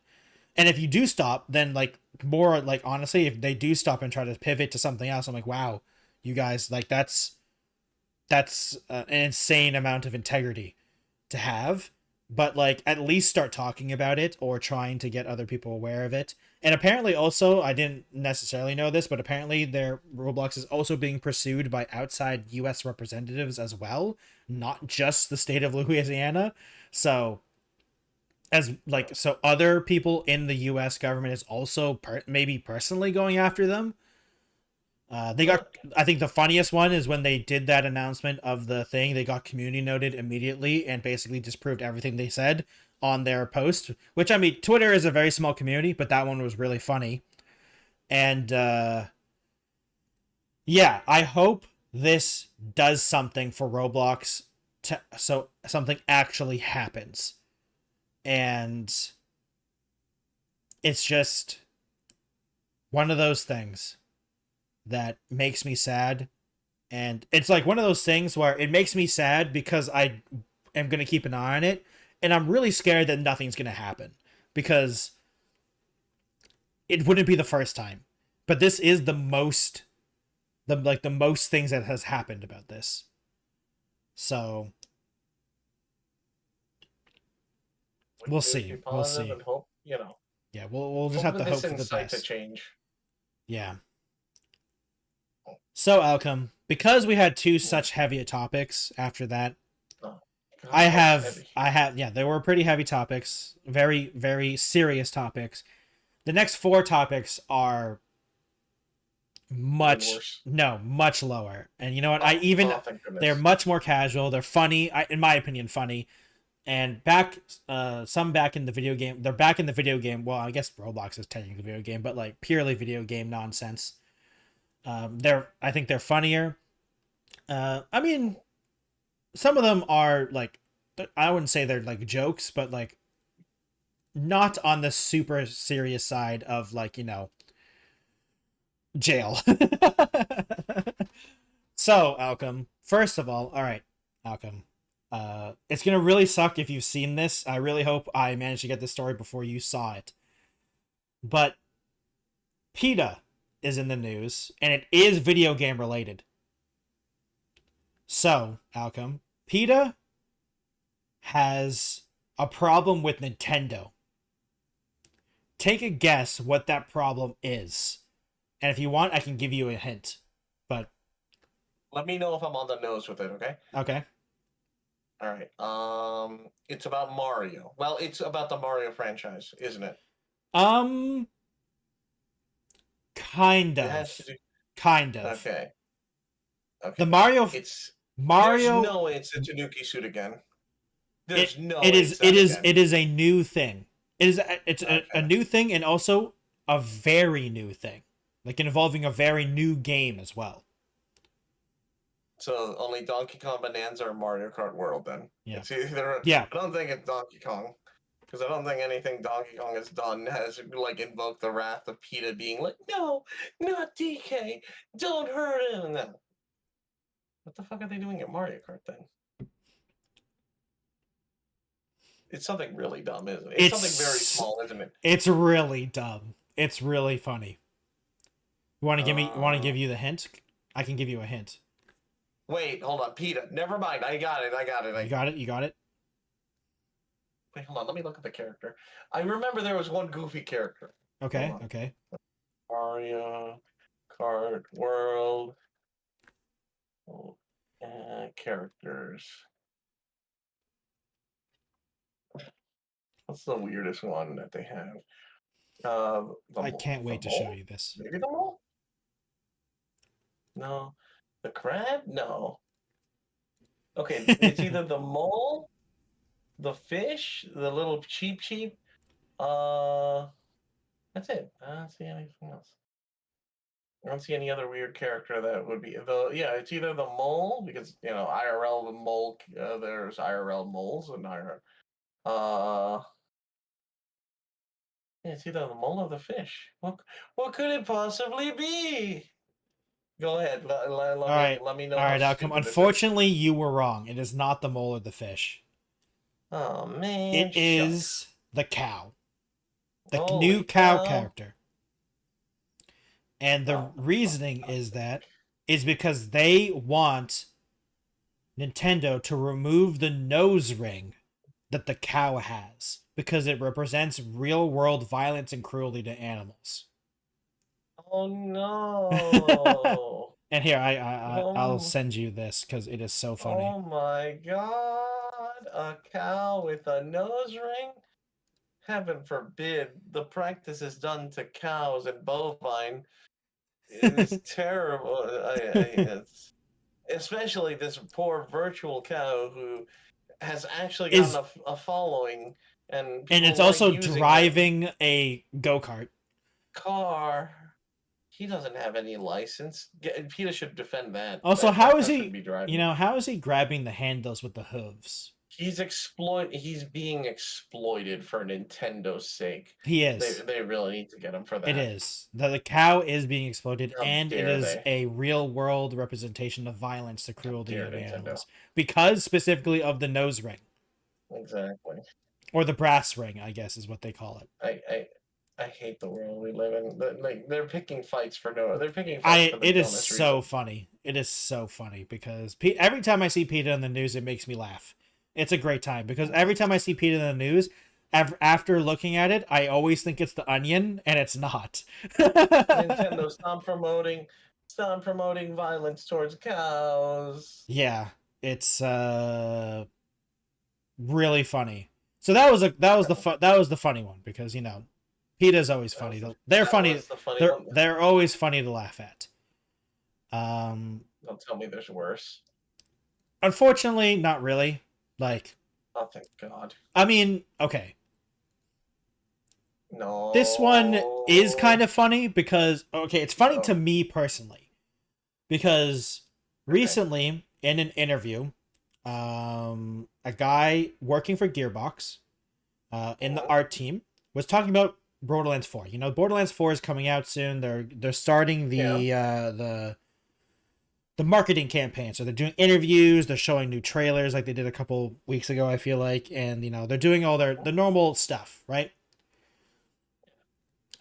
And if you do stop, then like more like honestly, if they do stop and try to pivot to something else, I'm like, wow, you guys, like that's an insane amount of integrity to have. but like at least start talking about it or trying to get other people aware of it. And apparently also, I didn't necessarily know this, but apparently their Roblox is also being pursued by outside US representatives as well, not just the state of Louisiana. So as like so other people in the US government is also maybe personally going after them. They got, I think the funniest one is when they did that announcement of the thing, they got community noted immediately and basically disproved everything they said on their post, which I mean, Twitter is a very small community, but that one was really funny. And yeah, I hope this does something for Roblox so something actually happens. And it's just one of those things that makes me sad. And it's like one of those things where it makes me sad because I am going to keep an eye on it. And I'm really scared that nothing's going to happen because it wouldn't be the first time. But this is the most things that has happened about this. So we'll see. We'll see.
And hope, you know.
Yeah, we'll just have to hope for the best.
To change.
Yeah. So Alchem, because we had two such heavy topics after that, I have yeah, they were pretty heavy topics, very very serious topics. The next four topics are much lower. And you know what? They're much more casual. They're funny, in my opinion, funny. And some back in the video game. They're back in the video game. Well, I guess Roblox is technically a video game, but like purely video game nonsense. I think they're funnier. I mean, some of them are like, I wouldn't say they're like jokes, but like not on the super serious side of like, you know, jail. So Alchem, first of all right, Alchem, it's gonna really suck if you've seen this. I really hope I managed to get this story before you saw it. But PETA is in the news, and it is video game related. So, Alchem, PETA has a problem with Nintendo. Take a guess what that problem is. And if you want, I can give you a hint. But
let me know if I'm on the nose with it, okay?
Okay.
All right. It's about Mario. Well, it's about the Mario franchise, isn't it?
Kind of. Kind of.
Okay.
The Mario.
There's no way it's a Tanuki suit again. It
is a new thing. It's a new thing, and also a very new thing, like involving a very new game as well.
So only Donkey Kong Bonanza or Mario Kart World then.
Yeah.
It's either,
yeah.
I don't think it's Donkey Kong. Because I don't think anything Donkey Kong has done has like invoked the wrath of PETA being like, no, not DK, don't hurt him. No. What the fuck are they doing at Mario Kart then? It's something really dumb, isn't it? It's something very small, isn't it?
It's really dumb. It's really funny. You want to give you the hint? I can give you a hint.
Wait, hold on, PETA. Never mind. I got it.
You got it.
Wait, hold on. Let me look at the character. I remember there was one goofy character.
Okay.
Mario Kart World characters. What's the weirdest one that they have?
I can't wait to show you this.
Maybe the mole? No. The crab? No. Okay, it's either the mole, the fish, the little cheep. That's it. I don't see anything else. I don't see any other weird character that would be it's either the mole, because IRL the mole, there's IRL moles and IRL. It's either the mole or the fish. What could it possibly be? Go ahead. Let me know.
All right, Alchem. Unfortunately, you were wrong. It is not the mole or the fish.
Oh, man.
It is the cow. The new cow character. And the reasoning is because they want Nintendo to remove the nose ring that the cow has because it represents real world violence and cruelty to animals.
Oh no.
And here I'll
Oh,
send you this because it is so funny.
oh my God. A cow with a nose ring? Heaven forbid the practice is done to cows and bovine. It is terrible. It's, especially this poor virtual cow who has actually gotten
Is
a following and
and
people
it's
like
also
using him.
driving a go-kart.
Car. He doesn't have any license. PETA should defend that.
Also,
That
how is
car shouldn't
he?
be driving.
You know, how is he grabbing the handles with the hooves?
He's being exploited for Nintendo's sake.
He
They
is.
they really need to get him for that.
It is. The cow is being exploited,
How
and it
dare
is
they?
a real world representation of violence, the
How
cruelty
dare
of
Nintendo?
animals. Because specifically of the nose ring.
Exactly.
Or the brass ring, I guess is what they call it.
I hate the world we live in. Like they're picking fights for no. They're picking fights for the
It is
dumbest
so
reason.
funny. It is so funny because every time I see PETA in the news, it makes me laugh. It's a great time because every time I see PETA in the news, after looking at it, I always think it's the Onion, and it's not.
Nintendo, stop promoting violence towards cows.
Yeah, it's really funny. So that was the funny one because PETA's always funny. They're funny. They're always funny to laugh at.
Don't tell me there's worse.
Unfortunately, not really. Like,
oh thank God.
I mean, okay.
No.
This one is kind of funny because it's funny to me personally because recently in an interview, a guy working for Gearbox, in the art team was talking about Borderlands 4. You know, Borderlands 4 is coming out soon. They're starting the marketing campaign. So they're doing interviews, they're showing new trailers like they did a couple weeks ago, I feel like, and they're doing all the normal stuff, right?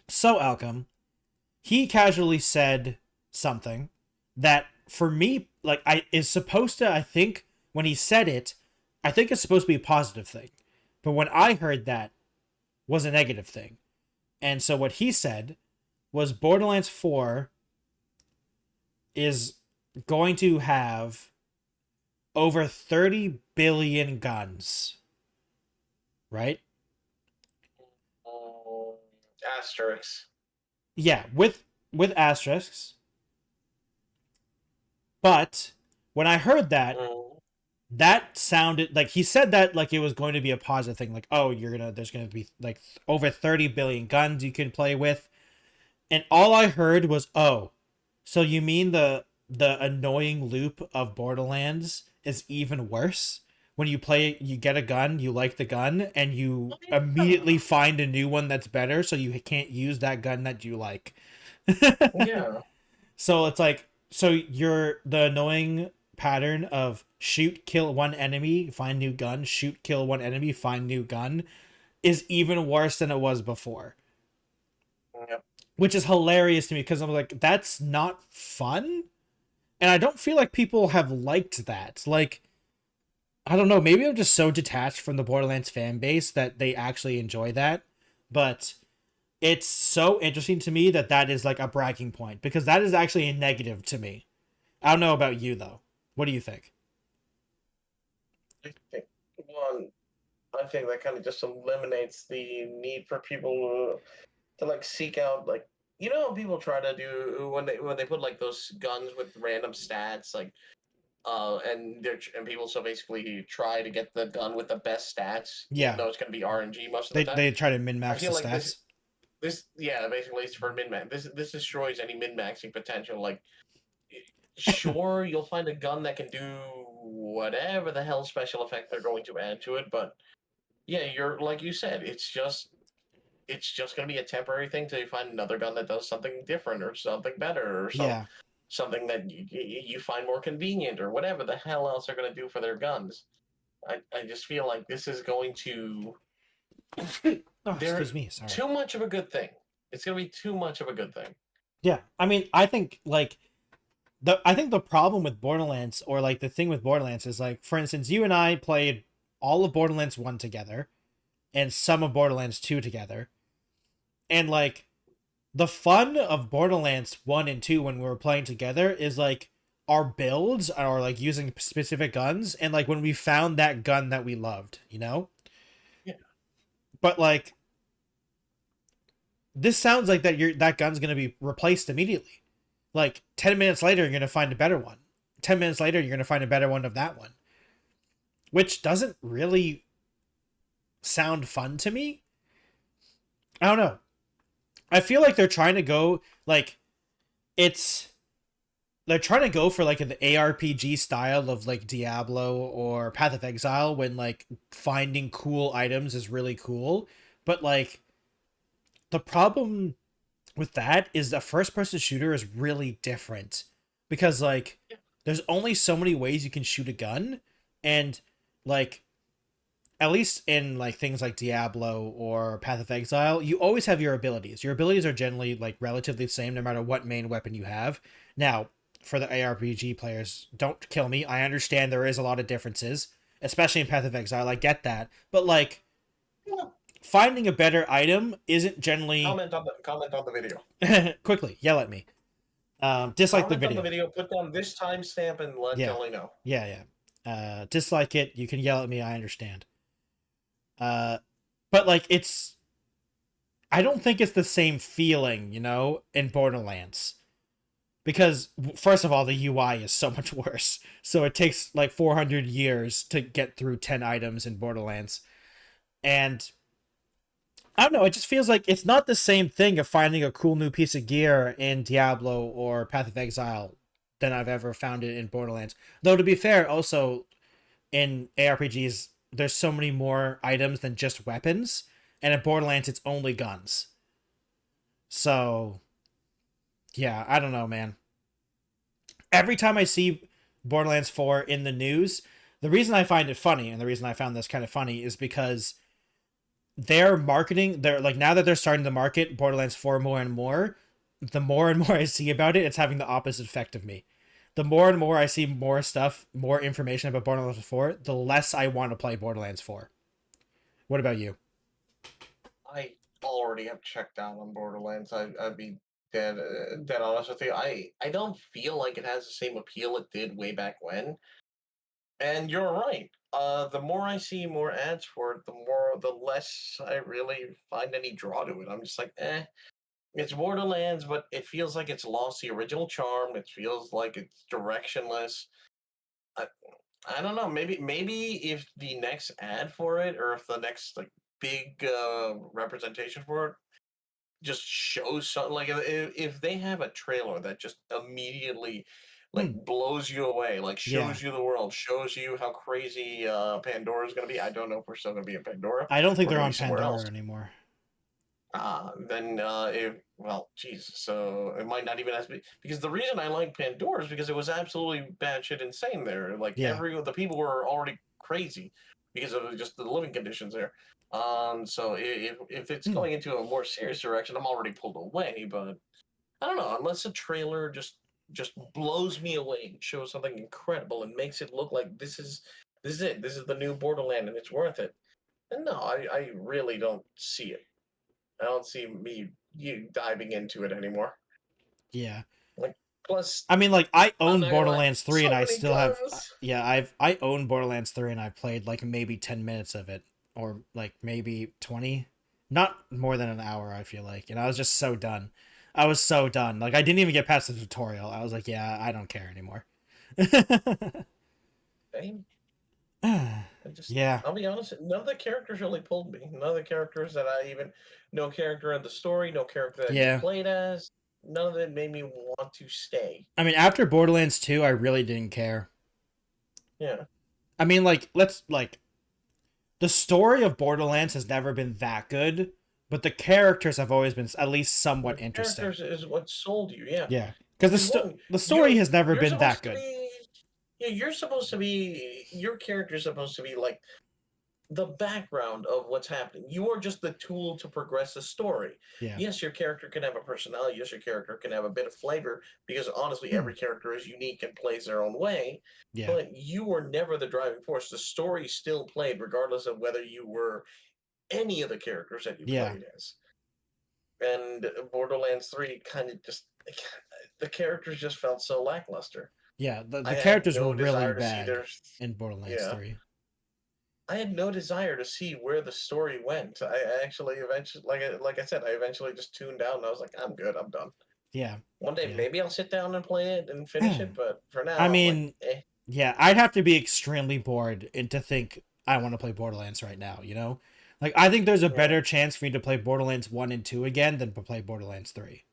So Alchem, he casually said something that for me, like, is supposed to, I think when he said it, I think it's supposed to be a positive thing. But when I heard that was a negative thing. And so what he said was Borderlands 4 is going to have over 30 billion guns. Right?
Asterisks.
Yeah, with asterisks. But when I heard that, that sounded like he said that like it was going to be a positive thing. Like, oh, there's gonna be like over 30 billion guns you can play with. And all I heard was, oh, so you mean the annoying loop of Borderlands is even worse? When you play, you get a gun, you like the gun, and you immediately find a new one that's better, so you can't use that gun that you like.
Yeah.
So it's like, so you're the annoying pattern of shoot, kill one enemy, find new gun, shoot, kill one enemy, find new gun, is even worse than it was before.
Yep.
Which is hilarious to me because I'm like, that's not fun. And I don't feel like people have liked that. Like, I don't know, maybe I'm just so detached from the Borderlands fan base that they actually enjoy that. But it's so interesting to me that is like a bragging point because that is actually a negative to me. I don't know about you though. What do you think?
I think that kind of just eliminates the need for people to like seek out, like, people try to do when they put like those guns with random stats, like and people so basically try to get the gun with the best stats.
Yeah.
Even though it's going to be RNG most of the time.
They try to min-max the
like
stats.
This basically it's for min-max. This destroys any min-maxing potential. Like, sure, you'll find a gun that can do whatever the hell special effect they're going to add to it, but yeah, you're like you said, it's just going to be a temporary thing till you find another gun that does something different or something better or something that you find more convenient or whatever the hell else they're going to do for their guns. I just feel like this is going to
excuse me, sorry.
Too much of a good thing. It's going to be too much of a good thing.
Yeah, I mean, I think like I think the problem with Borderlands, or like the thing with Borderlands, is like, for instance, you and I played all of Borderlands 1 together and some of Borderlands 2 together. And like the fun of Borderlands 1 and 2 when we were playing together is like our builds are like using specific guns and like when we found that gun that we loved, you know?
Yeah.
But like this sounds like that gun's going to be replaced immediately. Like 10 minutes later you're going to find a better one. 10 minutes later you're going to find a better one of that one. Which doesn't really sound fun to me. I don't know. I feel like they're trying to go like they're trying to go for like an ARPG style of like Diablo or Path of Exile when like finding cool items is really cool, but like the problem with that is the first person shooter is really different because like there's only so many ways you can shoot a gun and like at least in like things like Diablo or Path of Exile, you always have your abilities. Your abilities are generally like relatively the same no matter what main weapon you have. Now, for the ARPG players, don't kill me. I understand there is a lot of differences, especially in Path of Exile. I get that. But like finding a better item isn't generally
comment on the video.
quickly, yell at me. Dislike the video.
On the video, put down this timestamp and let Jhonny know.
Yeah. Dislike it. You can yell at me. I understand. But like I don't think it's the same feeling, you know, in Borderlands. Because first of all, the UI is so much worse. So it takes like 400 years to get through 10 items in Borderlands. And I don't know, it just feels like it's not the same thing of finding a cool new piece of gear in Diablo or Path of Exile than I've ever found it in Borderlands. Though to be fair, also in ARPGs, there's so many more items than just weapons, and in Borderlands it's only guns. So yeah, I don't know, man. Every time I see Borderlands 4 in the news, the reason I find it funny and the reason I found this kind of funny is because they're marketing, they're like, now that they're starting to market Borderlands 4 more and more, the more and more I see about it, it's having the opposite effect of me. The more and more I see more stuff, more information about Borderlands 4, the less I want to play Borderlands 4. What about you?
I already have checked out on Borderlands. I'd be dead honest with you. I don't feel like it has the same appeal it did way back when. And you're right. The more I see more ads for it, the less I really find any draw to it. I'm just like, it's Borderlands, but it feels like it's lost the original charm. It feels like it's directionless. I, I don't know. Maybe if the next ad for it, or if the next like big representation for it, just shows something like if they have a trailer that just immediately like blows you away, like shows you the world, shows you how crazy Pandora is going to be. I don't know if we're still going to be in Pandora.
I don't think they're on Pandora anymore.
Then Jesus. So it might not even have to be, because the reason I like Pandora is because it was absolutely batshit insane there. Like the people were already crazy because of just the living conditions there. So if it's going into a more serious direction, I'm already pulled away. But I don't know, unless a trailer just blows me away and shows something incredible and makes it look like this is it. This is the new Borderland and it's worth it. And no, I really don't see it. I don't see you diving into it anymore.
Yeah.
Like, plus,
I mean, like, I own Borderlands 3 and I still have. Yeah, I own Borderlands 3 and I played like maybe 10 minutes of it, or like maybe 20, not more than an hour. I feel like, and I was just so done. I was so done. Like, I didn't even get past the tutorial. I was like, yeah, I don't care anymore.
Same.
Yeah.
I'll be honest, none of the characters really pulled me. None of the characters that no character in the story, no character that I played as, none of it made me want to stay.
I mean, after Borderlands 2, I really didn't care.
Yeah.
I mean, the story of Borderlands has never been that good, but the characters have always been at least somewhat interesting.
Characters is what sold you, yeah.
Yeah, because the story has never been that good.
You're supposed to be, your character's supposed to be like the background of what's happening. You are just the tool to progress the story.
Yeah.
Yes, your character can have a personality. Yes, your character can have a bit of flavor because honestly, every character is unique and plays their own way.
Yeah.
But you were never the driving force. The story still played regardless of whether you were any of the characters that you
Yeah.
played as. And Borderlands 3 kind of just the characters just felt so lackluster.
Yeah,
I
the
had
characters were
no
really
desire to see
bad
their
in Borderlands
yeah.
3.
I had no desire to see where the story went. I actually eventually, like I said, I eventually just tuned out and I was like, I'm good, I'm done.
Yeah.
One day
Yeah.
maybe I'll sit down and play it and finish it, but for now
I
I'm like,
mean,
eh.
yeah, I'd have to be extremely bored and to think I want to play Borderlands right now, you know? Like, I think there's a better chance for me to play Borderlands 1 and 2 again than to play Borderlands 3.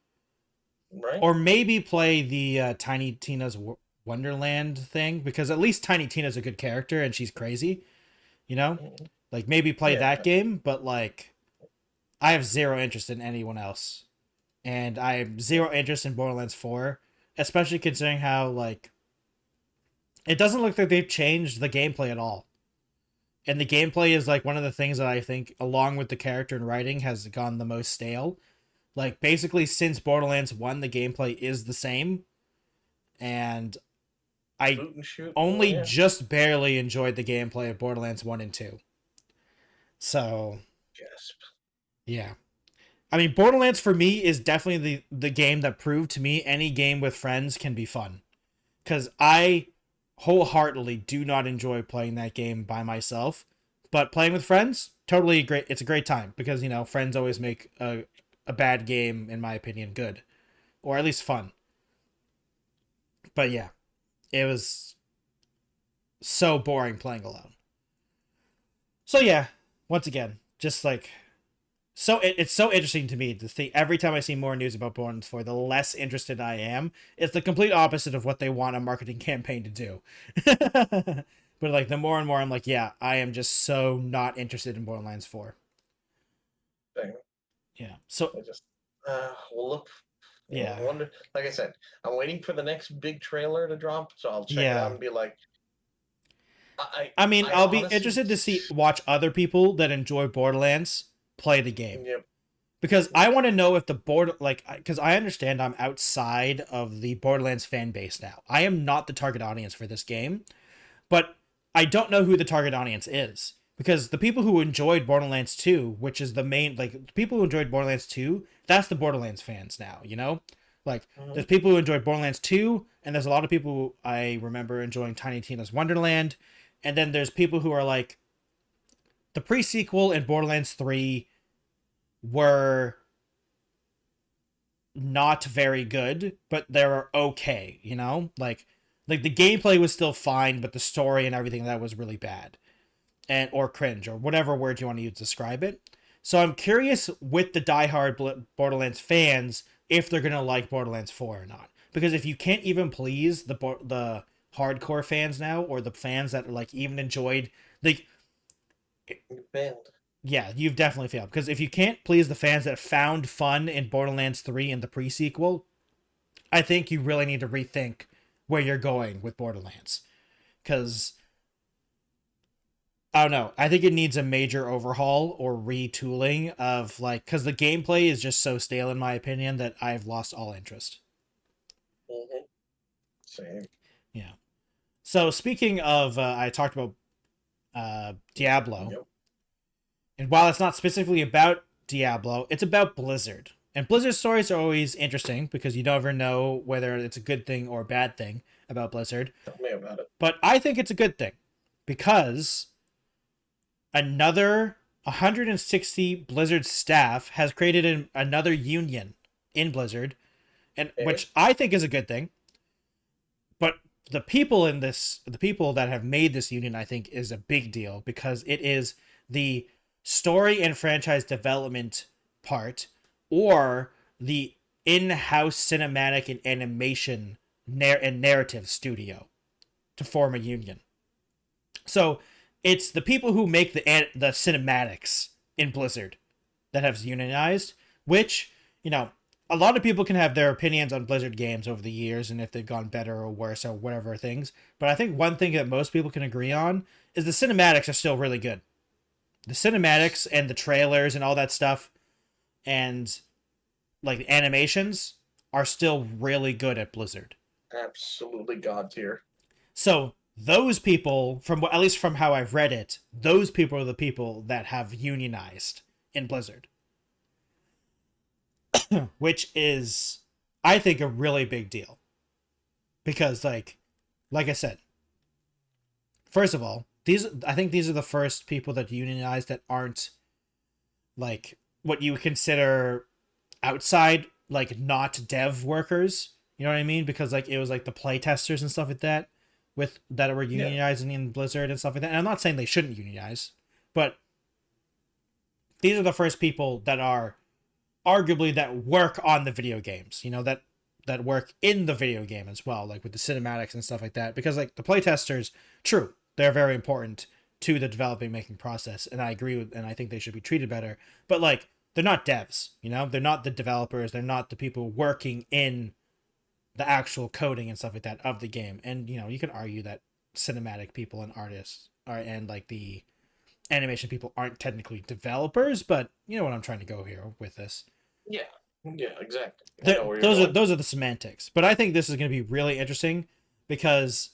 Right?
Or maybe play the Tiny Tina's Wonderland thing, because at least Tiny Tina's a good character and she's crazy, you know? Like, maybe play that game, but, like, I have zero interest in anyone else. And I have zero interest in Borderlands 4, especially considering how, like, it doesn't look like they've changed the gameplay at all. And the gameplay is like one of the things that I think, along with the character and writing, has gone the most stale. Like, basically, since Borderlands 1, the gameplay is the same. And I only just barely enjoyed the gameplay of Borderlands 1 and 2. So, yeah. I mean, Borderlands for me is definitely the game that proved to me any game with friends can be fun. Because I wholeheartedly do not enjoy playing that game by myself, but playing with friends, totally great. It's a great time because, you know, friends always make a bad game, in my opinion, good, or at least fun. But yeah, it was so boring playing alone. So yeah, once again, just like, so it's so interesting to me to think every time I see more news about Borderlands 4, the less interested I am. It's the complete opposite of what they want a marketing campaign to do. But like, the more and more I'm like, yeah, I am just so not interested in Borderlands 4.
Dang.
Yeah. So
I just we'll look.
Yeah.
I wonder, like I said, I'm waiting for the next big trailer to drop, so I'll check it out and be like,
I mean, I'll be interested to watch other people that enjoy Borderlands play the game.
Yep.
Because I want to know if the because I understand I'm outside of the Borderlands fan base now. I am not the target audience for this game, but I don't know who the target audience is. Because the people who enjoyed Borderlands 2, which is the main, like, the people who enjoyed Borderlands 2, that's the Borderlands fans now, you know? Like, there's people who enjoyed Borderlands 2, and there's a lot of people who I remember enjoying Tiny Tina's Wonderland, and then there's people who are like, the pre-sequel and Borderlands 3 were not very good, but they were okay, you know? Like the gameplay was still fine, but the story and everything that was really bad. And or cringe, or whatever word you want to use to describe it. So I'm curious with the diehard Borderlands fans if they're gonna like Borderlands 4 or not. Because if you can't even please the hardcore fans now, or the fans that like even enjoyed, like,
you failed.
Yeah, you've definitely failed. Because if you can't please the fans that found fun in Borderlands 3 in the pre-sequel, I think you really need to rethink where you're going with Borderlands. Because I don't know. I think it needs a major overhaul or retooling of, like, because the gameplay is just so stale, in my opinion, that I've lost all interest.
Same.
Yeah. So speaking of, I talked about Diablo.
Yep.
And while it's not specifically about Diablo, it's about Blizzard. And Blizzard stories are always interesting because you never know whether it's a good thing or a bad thing about Blizzard.
Tell me about it.
But I think it's a good thing because another 160 Blizzard staff has created another union in Blizzard, and which I think is a good thing. But the people that have made this union, I think, is a big deal because it is the story and franchise development part, or the in-house cinematic and animation and narrative studio to form a union. So it's the people who make the cinematics in Blizzard that have unionized, which, you know, a lot of people can have their opinions on Blizzard games over the years and if they've gone better or worse or whatever things. But I think one thing that most people can agree on is the cinematics are still really good. The cinematics and the trailers and all that stuff and like the animations are still really good at Blizzard.
Absolutely god tier.
So those people, from at least from how I've read it, those people are the people that have unionized in Blizzard, which is, I think, a really big deal because, like I said, first of all, I think these are the first people that unionize that aren't like what you would consider outside, like not dev workers. You know what I mean? Because like it was like the play testers and stuff like that with that were unionizing in Blizzard and stuff like that. And I'm not saying they shouldn't unionize, but these are the first people that are arguably that work on the video games, you know, that work in the video game as well, like with the cinematics and stuff like that. Because like the playtesters, true, they're very important to the developing making process, and I agree with, and I think they should be treated better. But like they're not devs, you know, they're not the developers, they're not the people working in the actual coding and stuff like that of the game. And you know, you can argue that cinematic people and artists are and like the animation people aren't technically developers, but you know what I'm trying to go here with this.
Yeah, exactly.
Those are the semantics. But I think this is going to be really interesting because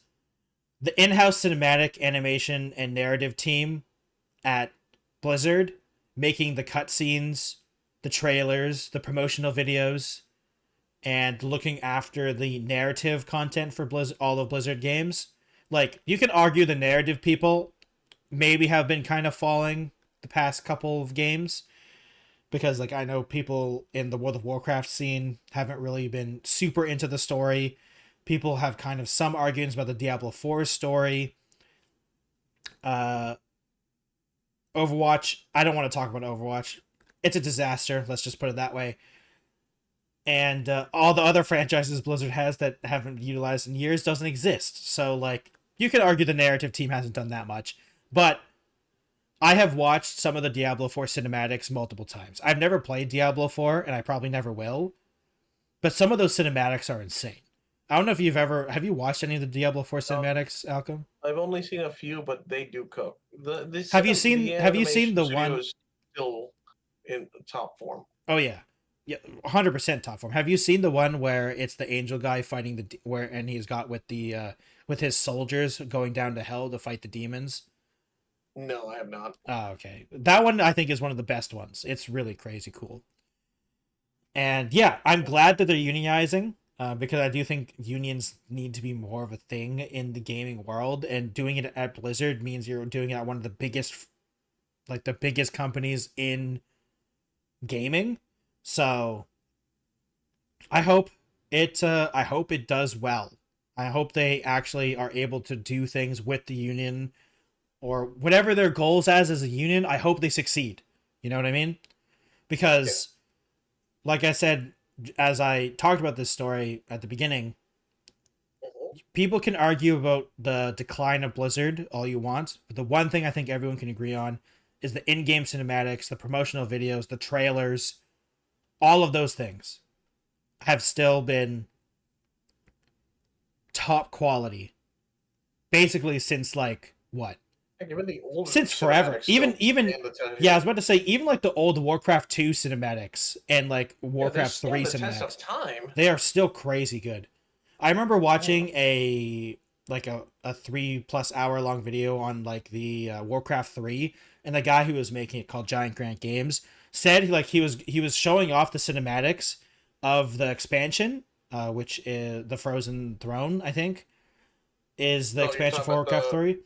the in-house cinematic animation and narrative team at Blizzard making the cutscenes, the trailers, the promotional videos, and looking after the narrative content for all of Blizzard games. Like, you can argue the narrative people maybe have been kind of falling the past couple of games because like I know people in the World of Warcraft scene haven't really been super into the story. People have kind of some arguments about the Diablo 4 story. Overwatch, I don't want to talk about Overwatch. It's a disaster, let's just put it that way. And all the other franchises Blizzard has that haven't utilized in years doesn't exist. So like you could argue the narrative team hasn't done that much. But I have watched some of the Diablo 4 cinematics multiple times. I've never played Diablo 4, and I probably never will. But some of those cinematics are insane. I don't know if have you watched any of the Diablo 4 cinematics, Alchem?
I've only seen a few, but they do cook.
Have you seen the one
still in top form?
Oh yeah. Yeah, 100% top form. Have you seen the one where it's the angel guy fighting and he's got with his soldiers going down to hell to fight the demons?
No, I have not.
Oh, okay. That one I think is one of the best ones. It's really crazy cool. And yeah, I'm glad that they're unionizing because I do think unions need to be more of a thing in the gaming world, and doing it at Blizzard means you're doing it at one of the biggest companies in gaming. So I hope it does well. I hope they actually are able to do things with the union or whatever their goals as a union. I hope they succeed. You know what I mean? Because like I said, as I talked about this story at the beginning, people can argue about the decline of Blizzard all you want, but the one thing I think everyone can agree on is the in-game cinematics, the promotional videos, the trailers, all of those things have still been top quality basically since like what?
Even the old
since forever. Even yeah, I was about to say even like the old Warcraft 2 cinematics and like Warcraft 3 cinematics. They are still crazy good. I remember watching a 3+ hour long video on like the Warcraft 3, and the guy who was making it, called Giant Grant Games, said like he was showing off the cinematics of the expansion, which is the Frozen Throne, I think, is the expansion for Warcraft 3.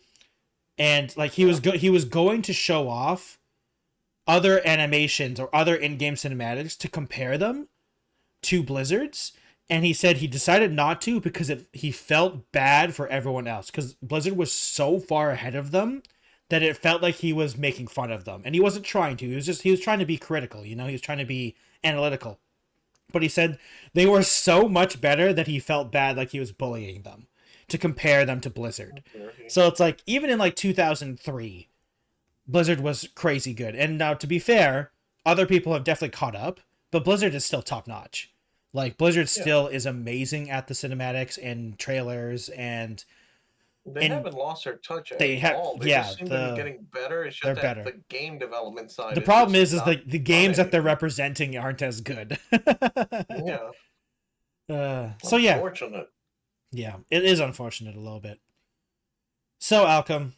And like he was going to show off other animations or other in-game cinematics to compare them to Blizzard's, and he said he decided not to because he felt bad for everyone else because Blizzard was so far ahead of them that it felt like he was making fun of them, and he wasn't trying to. He was trying to be critical, you know. He was trying to be analytical, but he said they were so much better that he felt bad, like he was bullying them to compare them to Blizzard. So it's like even in like 2003, Blizzard was crazy good. And now to be fair, other people have definitely caught up, but Blizzard is still top notch. Like Blizzard still is amazing at the cinematics and trailers and
They
And
haven't lost their touch at
they have,
all. They
yeah,
just seem to be getting better. It's
they're
just that
better.
the game development side
The
is
problem
just
is
not
the
done
games that they're
anything.
representing aren't as good.
Yeah,
So yeah,
unfortunate.
yeah, it is unfortunate a little bit. So Alchem,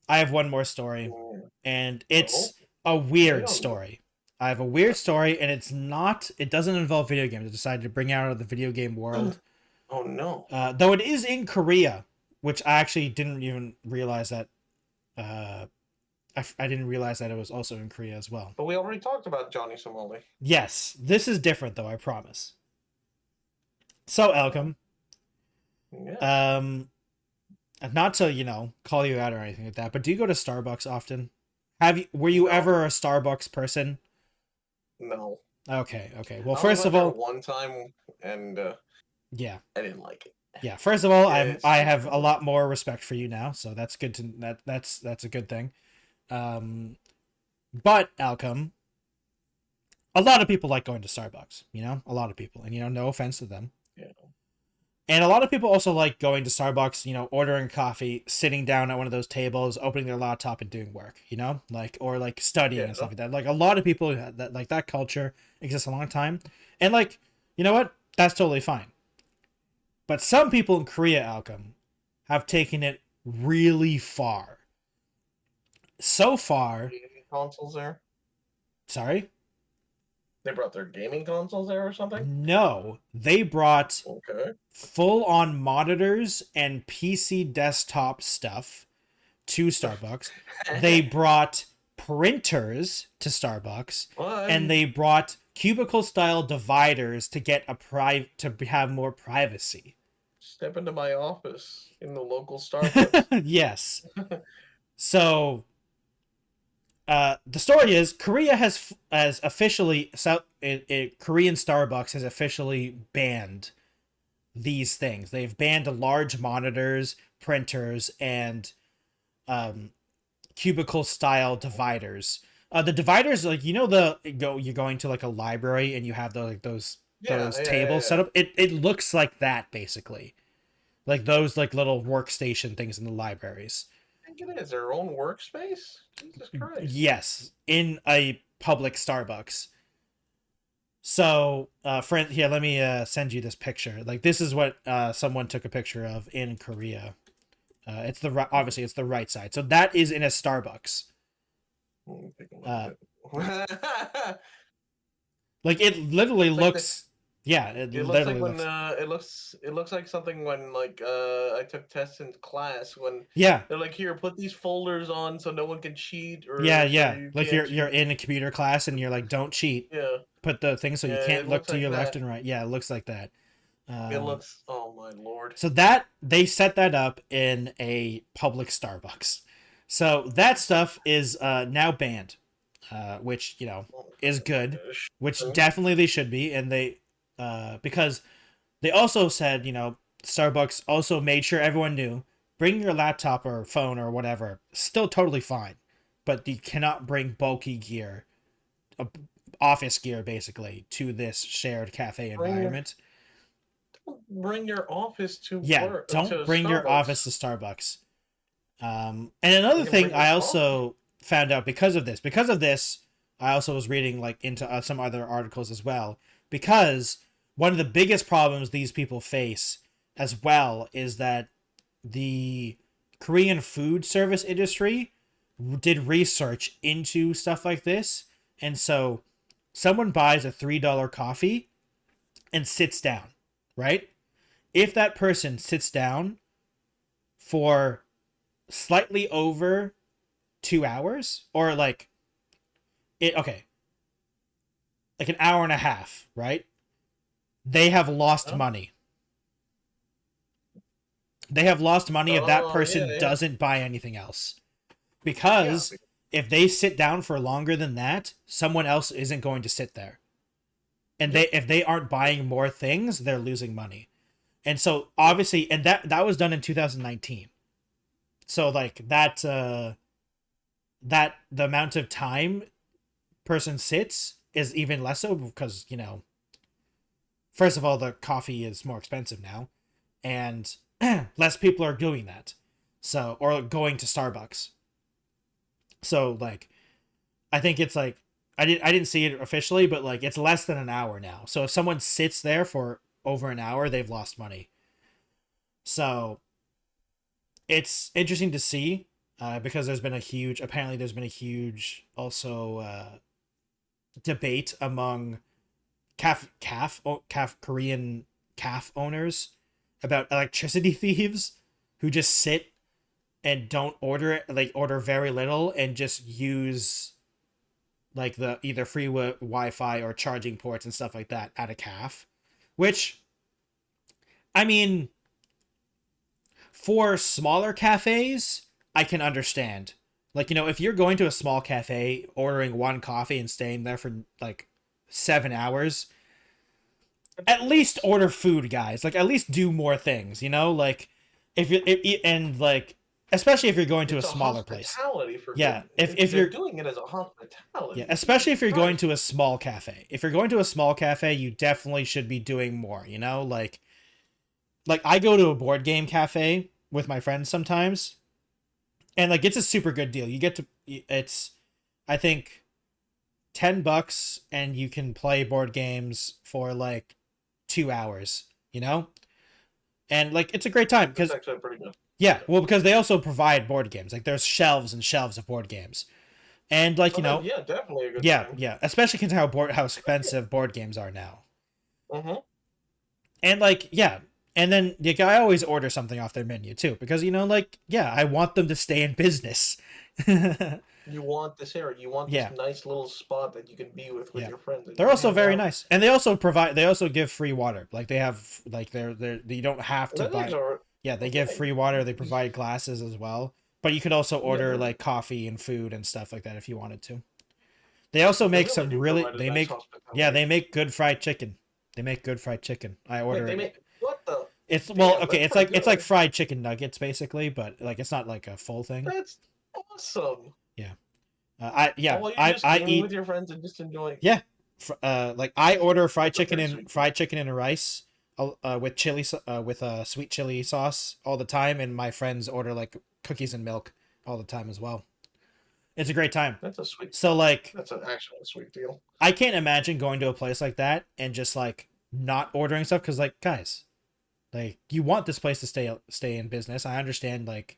I have one more story,
Mm.
and
Oh,
it's a
lay
weird
on me.
story. I have a weird story, and it doesn't involve video games. I decided to bring it out of the video game world.
Oh no.
Though it is in Korea, which I actually didn't even realize that. I didn't realize that it was also in Korea as well.
But we already talked about Jhonny Somali.
Yes, this is different though, I promise. So Alchem,
Yeah.
not to call you out or anything like that, but do you go to Starbucks often? Were you
No.
ever a Starbucks person?
No.
Okay. Well,
I
first
went
of
there
all,
one time and
yeah.
I didn't like it.
Yeah, first of all, I
It's
have a lot more respect for you now, so that's good that's a good thing. But Alchem, a lot of people like going to Starbucks, a lot of people, and no offense to them.
Yeah.
And a lot of people also like going to Starbucks, ordering coffee, sitting down at one of those tables, opening their laptop and doing work, or studying and stuff like that. Like a lot of people that culture exists a long time. And you know what? That's totally fine. But some people in Korea, Alchem, have taken it really far. So far.
Gaming consoles there?
Sorry?
They brought their gaming consoles there or something?
No. They brought full-on monitors and PC desktop stuff to Starbucks. They brought printers to Starbucks.
What?
And they brought cubicle-style dividers to get to have more privacy.
Step into my office in the local Starbucks.
Yes. So, the story is Korea has officially Korean Starbucks has officially banned these things. They've banned large monitors, printers, and cubicle-style dividers. The dividers, you're going to a library and you have those tables set up. It looks like that basically. Like those little workstation things in the libraries.
I think it is their own workspace. Jesus Christ.
Yes, in a public Starbucks. So, friend, here, let me send you this picture. This is what someone took a picture of in Korea. It's obviously it's the right side. So that is in a Starbucks. It literally looks. Yeah, it literally
looks like when it looks like something when I took tests in class when they're here, put these folders on so no one can cheat or
you're in a computer class and you're don't cheat, put the thing so you can't look to your left and right. It looks like that.
It looks, oh my lord.
So that they set that up in a public Starbucks, so that stuff is now banned, which is good, which definitely they should be. And they because they also said, Starbucks also made sure everyone knew, bring your laptop or phone or whatever, still totally fine, but you cannot bring bulky gear, office gear basically, to this shared cafe environment.
Don't bring your office to work.
Don't bring your office to Starbucks. And another thing I also found out because of this, I also was reading into some other articles as well, because one of the biggest problems these people face as well is that the Korean food service industry did research into stuff like this. And so someone buys a $3 coffee and sits down, right? If that person sits down for slightly over 2 hours, or an hour and a half, right? They have lost money. They have lost money if that person doesn't buy anything else. Because if they sit down for longer than that, someone else isn't going to sit there. And if they aren't buying more things, they're losing money. And so obviously, and that was done in 2019. So the amount of time person sits is even less so because, first of all, the coffee is more expensive now, and less people are doing that. So, or going to Starbucks. So like, I think it's like, I didn't see it officially, but like it's less than an hour now. So if someone sits there for over an hour, they've lost money. So it's interesting to see, because there's been a huge also debate among Korean calf owners about electricity thieves who just sit and don't order it, like order very little and just use like the either free Wi-Fi or charging ports and stuff like that at a calf, which, I mean, for smaller cafes, I can understand. Like, if you're going to a small cafe, ordering one coffee and staying there for like 7 hours, at least order food, guys. Like, at least do more things, Like, if you and like, especially if you're going to a smaller place.
For
yeah,
if you're doing it as a hospitality.
Yeah, especially if you're going to a small cafe. If you're going to a small cafe, you definitely should be doing more. Like I go to a board game cafe with my friends sometimes, and like it's a super good deal. It's, I think, $10 and you can play board games for like 2 hours. And like it's a great time because
actually pretty good.
Yeah, well, because they also provide board games. Like there's shelves and shelves of board games, and like
yeah, definitely a good time.
Yeah, especially considering how expensive board games are now.
Mm-hmm.
And like, yeah, and then like I always order something off their menu too, because I want them to stay in business.
You want this area. You want this nice little spot that you can be with your friends.
They're also very nice, and they also give free water. Like they have like you don't have to buy. Yeah, they give free water. They provide glasses as well. But you could also order like coffee and food and stuff like that if you wanted to. They also make some really they make good fried chicken. They make good fried chicken. I order it.
What the?
It's it's like fried chicken nuggets basically, but like it's not like a full thing.
That's awesome.
Yeah.
I eat with your friends and just enjoy.
Yeah. Like I order fried chicken and rice. With chili, with sweet chili sauce all the time, and my friends order like cookies and milk all the time as well. It's a great time.
That's a sweet.
So like,
that's actually a sweet deal.
I can't imagine going to a place like that and just like not ordering stuff because like guys, like you want this place to stay in business. I understand like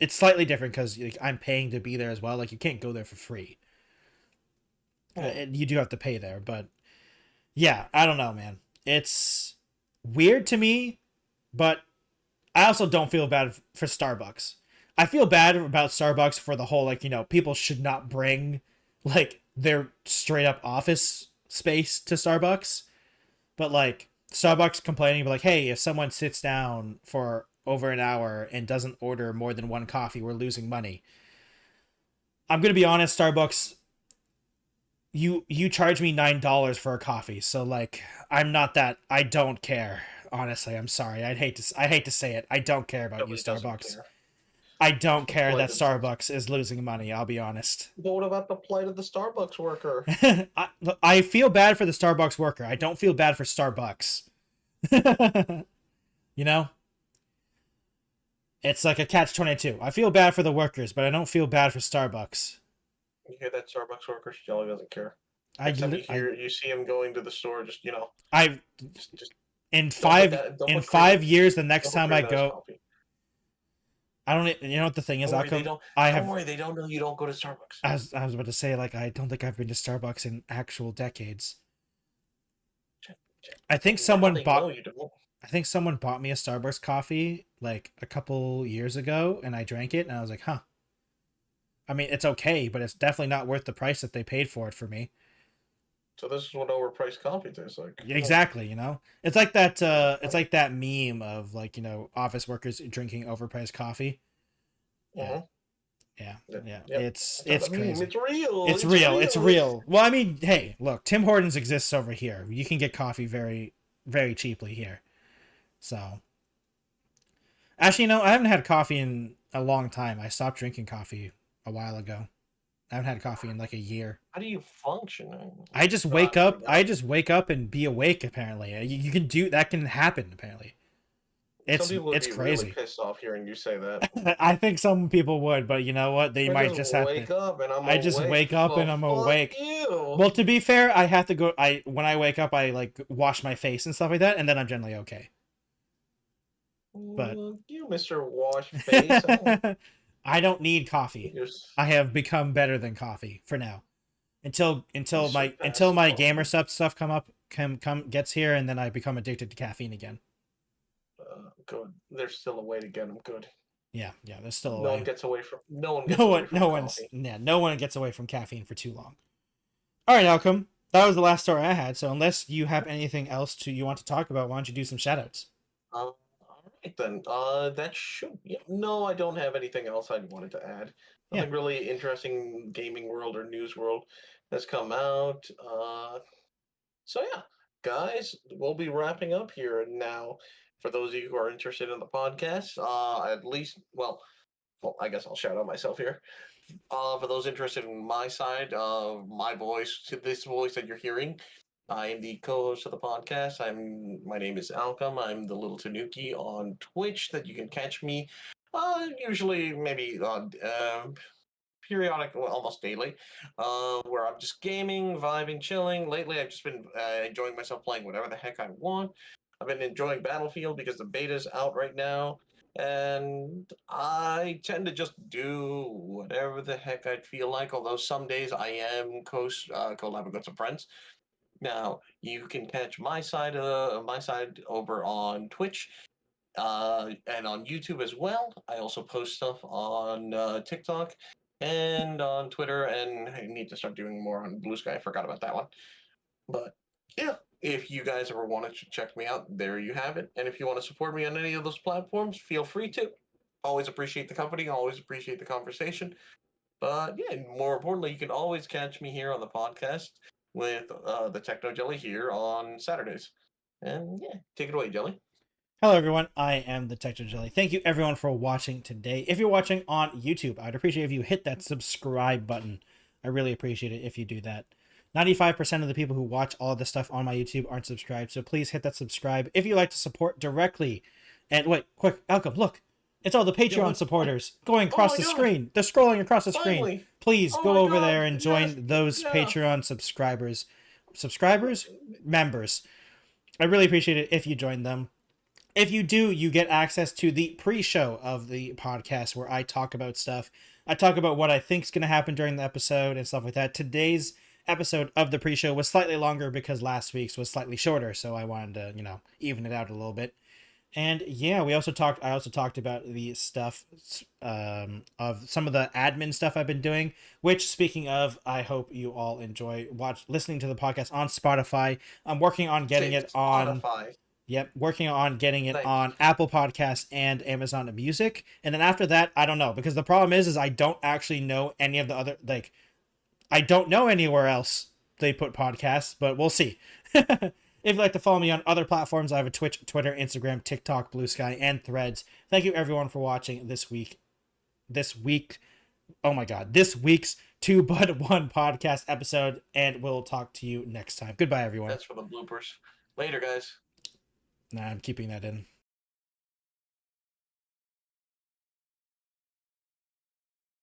it's slightly different because like, I'm paying to be there as well. Like you can't go there for free. You do have to pay there, but yeah, I don't know, man. It's weird to me, but I also don't feel bad for Starbucks. I feel bad about Starbucks for the whole like people should not bring like their straight up office space to Starbucks, but like Starbucks complaining like, hey, if someone sits down for over an hour and doesn't order more than one coffee, we're losing money. I'm gonna be honest, Starbucks, you charge me $9 for a coffee, so like I don't care. Honestly, I'm sorry. I hate to say it. I don't care about you, Starbucks. I don't care that Starbucks is losing money. I'll be honest.
But what about the plight of the Starbucks worker?
I feel bad for the Starbucks worker. I don't feel bad for Starbucks. It's like a catch-22. I feel bad for the workers, but I don't feel bad for Starbucks.
You hear that, Starbucks worker? Jelly doesn't care. You see him going to the store, just
in 5 years, the next time I go, I don't. You know what the thing is?
Don't worry, they don't know you don't go to Starbucks.
I was about to say, like, I don't think I've been to Starbucks in actual decades. I think someone bought me a Starbucks coffee like a couple years ago, and I drank it, and I was like, huh. I mean, it's okay, but it's definitely not worth the price that they paid for it for me.
So this is what overpriced coffee tastes like.
Exactly, It's like that it's like that meme of like, office workers drinking overpriced coffee. Yeah. Yeah. It's crazy. It's real. It's real. Well, I mean, hey, look, Tim Hortons exists over here. You can get coffee very, very cheaply here. So actually, I haven't had coffee in a long time. I stopped drinking coffee a while ago. I haven't had coffee in like a year.
How do you function?
I just wake up. I just wake up and be awake. Apparently, you can do that. Can happen. Apparently,
Some people would
it's
be really
crazy.
pissed off hearing you say that.
I think some people would, but you know what? They
I
might
just
just have to.
wake up and I'm
I just
awake.
wake up and
Well,
I'm
fuck
awake.
you.
Well, to be fair, I have to go. When I wake up, I like wash my face and stuff like that, and then I'm generally okay. But
You, Mr. Wash Face.
I don't need coffee.
You're
I have become better than coffee for now. Until
surpassed
my gamer
coffee.
stuff gets here, and then I become addicted to caffeine again.
Good. There's still a way to get them good.
Yeah, there's still a
No
way.
one gets away from coffee.
No one gets away from caffeine for too long. All right, Alchem, that was the last story I had. So unless you have anything else you want to talk about, why don't you do some shoutouts?
All right then. That should. Yeah, no, I don't have anything else I wanted to add.
Yeah.
Nothing really interesting gaming world or news world has come out. So yeah, guys, we'll be wrapping up here now. For those of you who are interested in the podcast, at least, well, I guess I'll shout out myself here. For those interested in my side, my voice, this voice that you're hearing, I am the co-host of the podcast. My name is Alchem. I'm the little Tanuki on Twitch that you can catch me. Usually maybe periodic, well, almost daily, where I'm just gaming, vibing, chilling. Lately, I've just been enjoying myself playing whatever the heck I want. I've been enjoying Battlefield because the beta's out right now, and I tend to just do whatever the heck I feel like. Although some days I am collabing with some friends. Now you can catch my side over on Twitch and on YouTube as well. I also post stuff on TikTok and on Twitter, and I need to start doing more on Blue Sky. I forgot about that one. But yeah, if you guys ever want to check me out, there you have it. And if you want to support me on any of those platforms, feel free to. Always appreciate the company, always appreciate the conversation. But yeah, more importantly, you can always catch me here on the podcast with the Techno Jelly here on Saturdays. And yeah, take it away, Jelly.
Hello, everyone. I am the Techno Jelly. Thank you, everyone, for watching today. If you're watching on YouTube, I'd appreciate if you hit that subscribe button. I really appreciate it if you do that. 95% of the people who watch all of this stuff on my YouTube aren't subscribed, so please hit that subscribe if you like to support directly. And wait, quick, Alchem, look. It's all the Patreon supporters going across the screen. They're scrolling across the screen. Please go over there and join those Patreon subscribers. Members. I really appreciate it if you join them. If you do, you get access to the pre-show of the podcast where I talk about stuff. I talk about what I think is going to happen during the episode and stuff like that. Today's episode of the pre-show was slightly longer because last week's was slightly shorter, so I wanted to, even it out a little bit. And yeah, I also talked about the stuff of some of the admin stuff I've been doing, which, speaking of, I hope you all enjoy listening to the podcast on Spotify. I'm working on getting it on
Spotify.
Yep, working on getting it on Apple Podcasts and Amazon Music. And then after that, I don't know, because the problem is I don't actually know any of the other, I don't know anywhere else they put podcasts, but we'll see. If you'd like to follow me on other platforms, I have a Twitch, Twitter, Instagram, TikTok, Blue Sky, and Threads. Thank you, everyone, for watching this week's Two But One podcast episode, and we'll talk to you next time. Goodbye, everyone.
That's for the bloopers. Later, guys.
Nah, I'm keeping that in.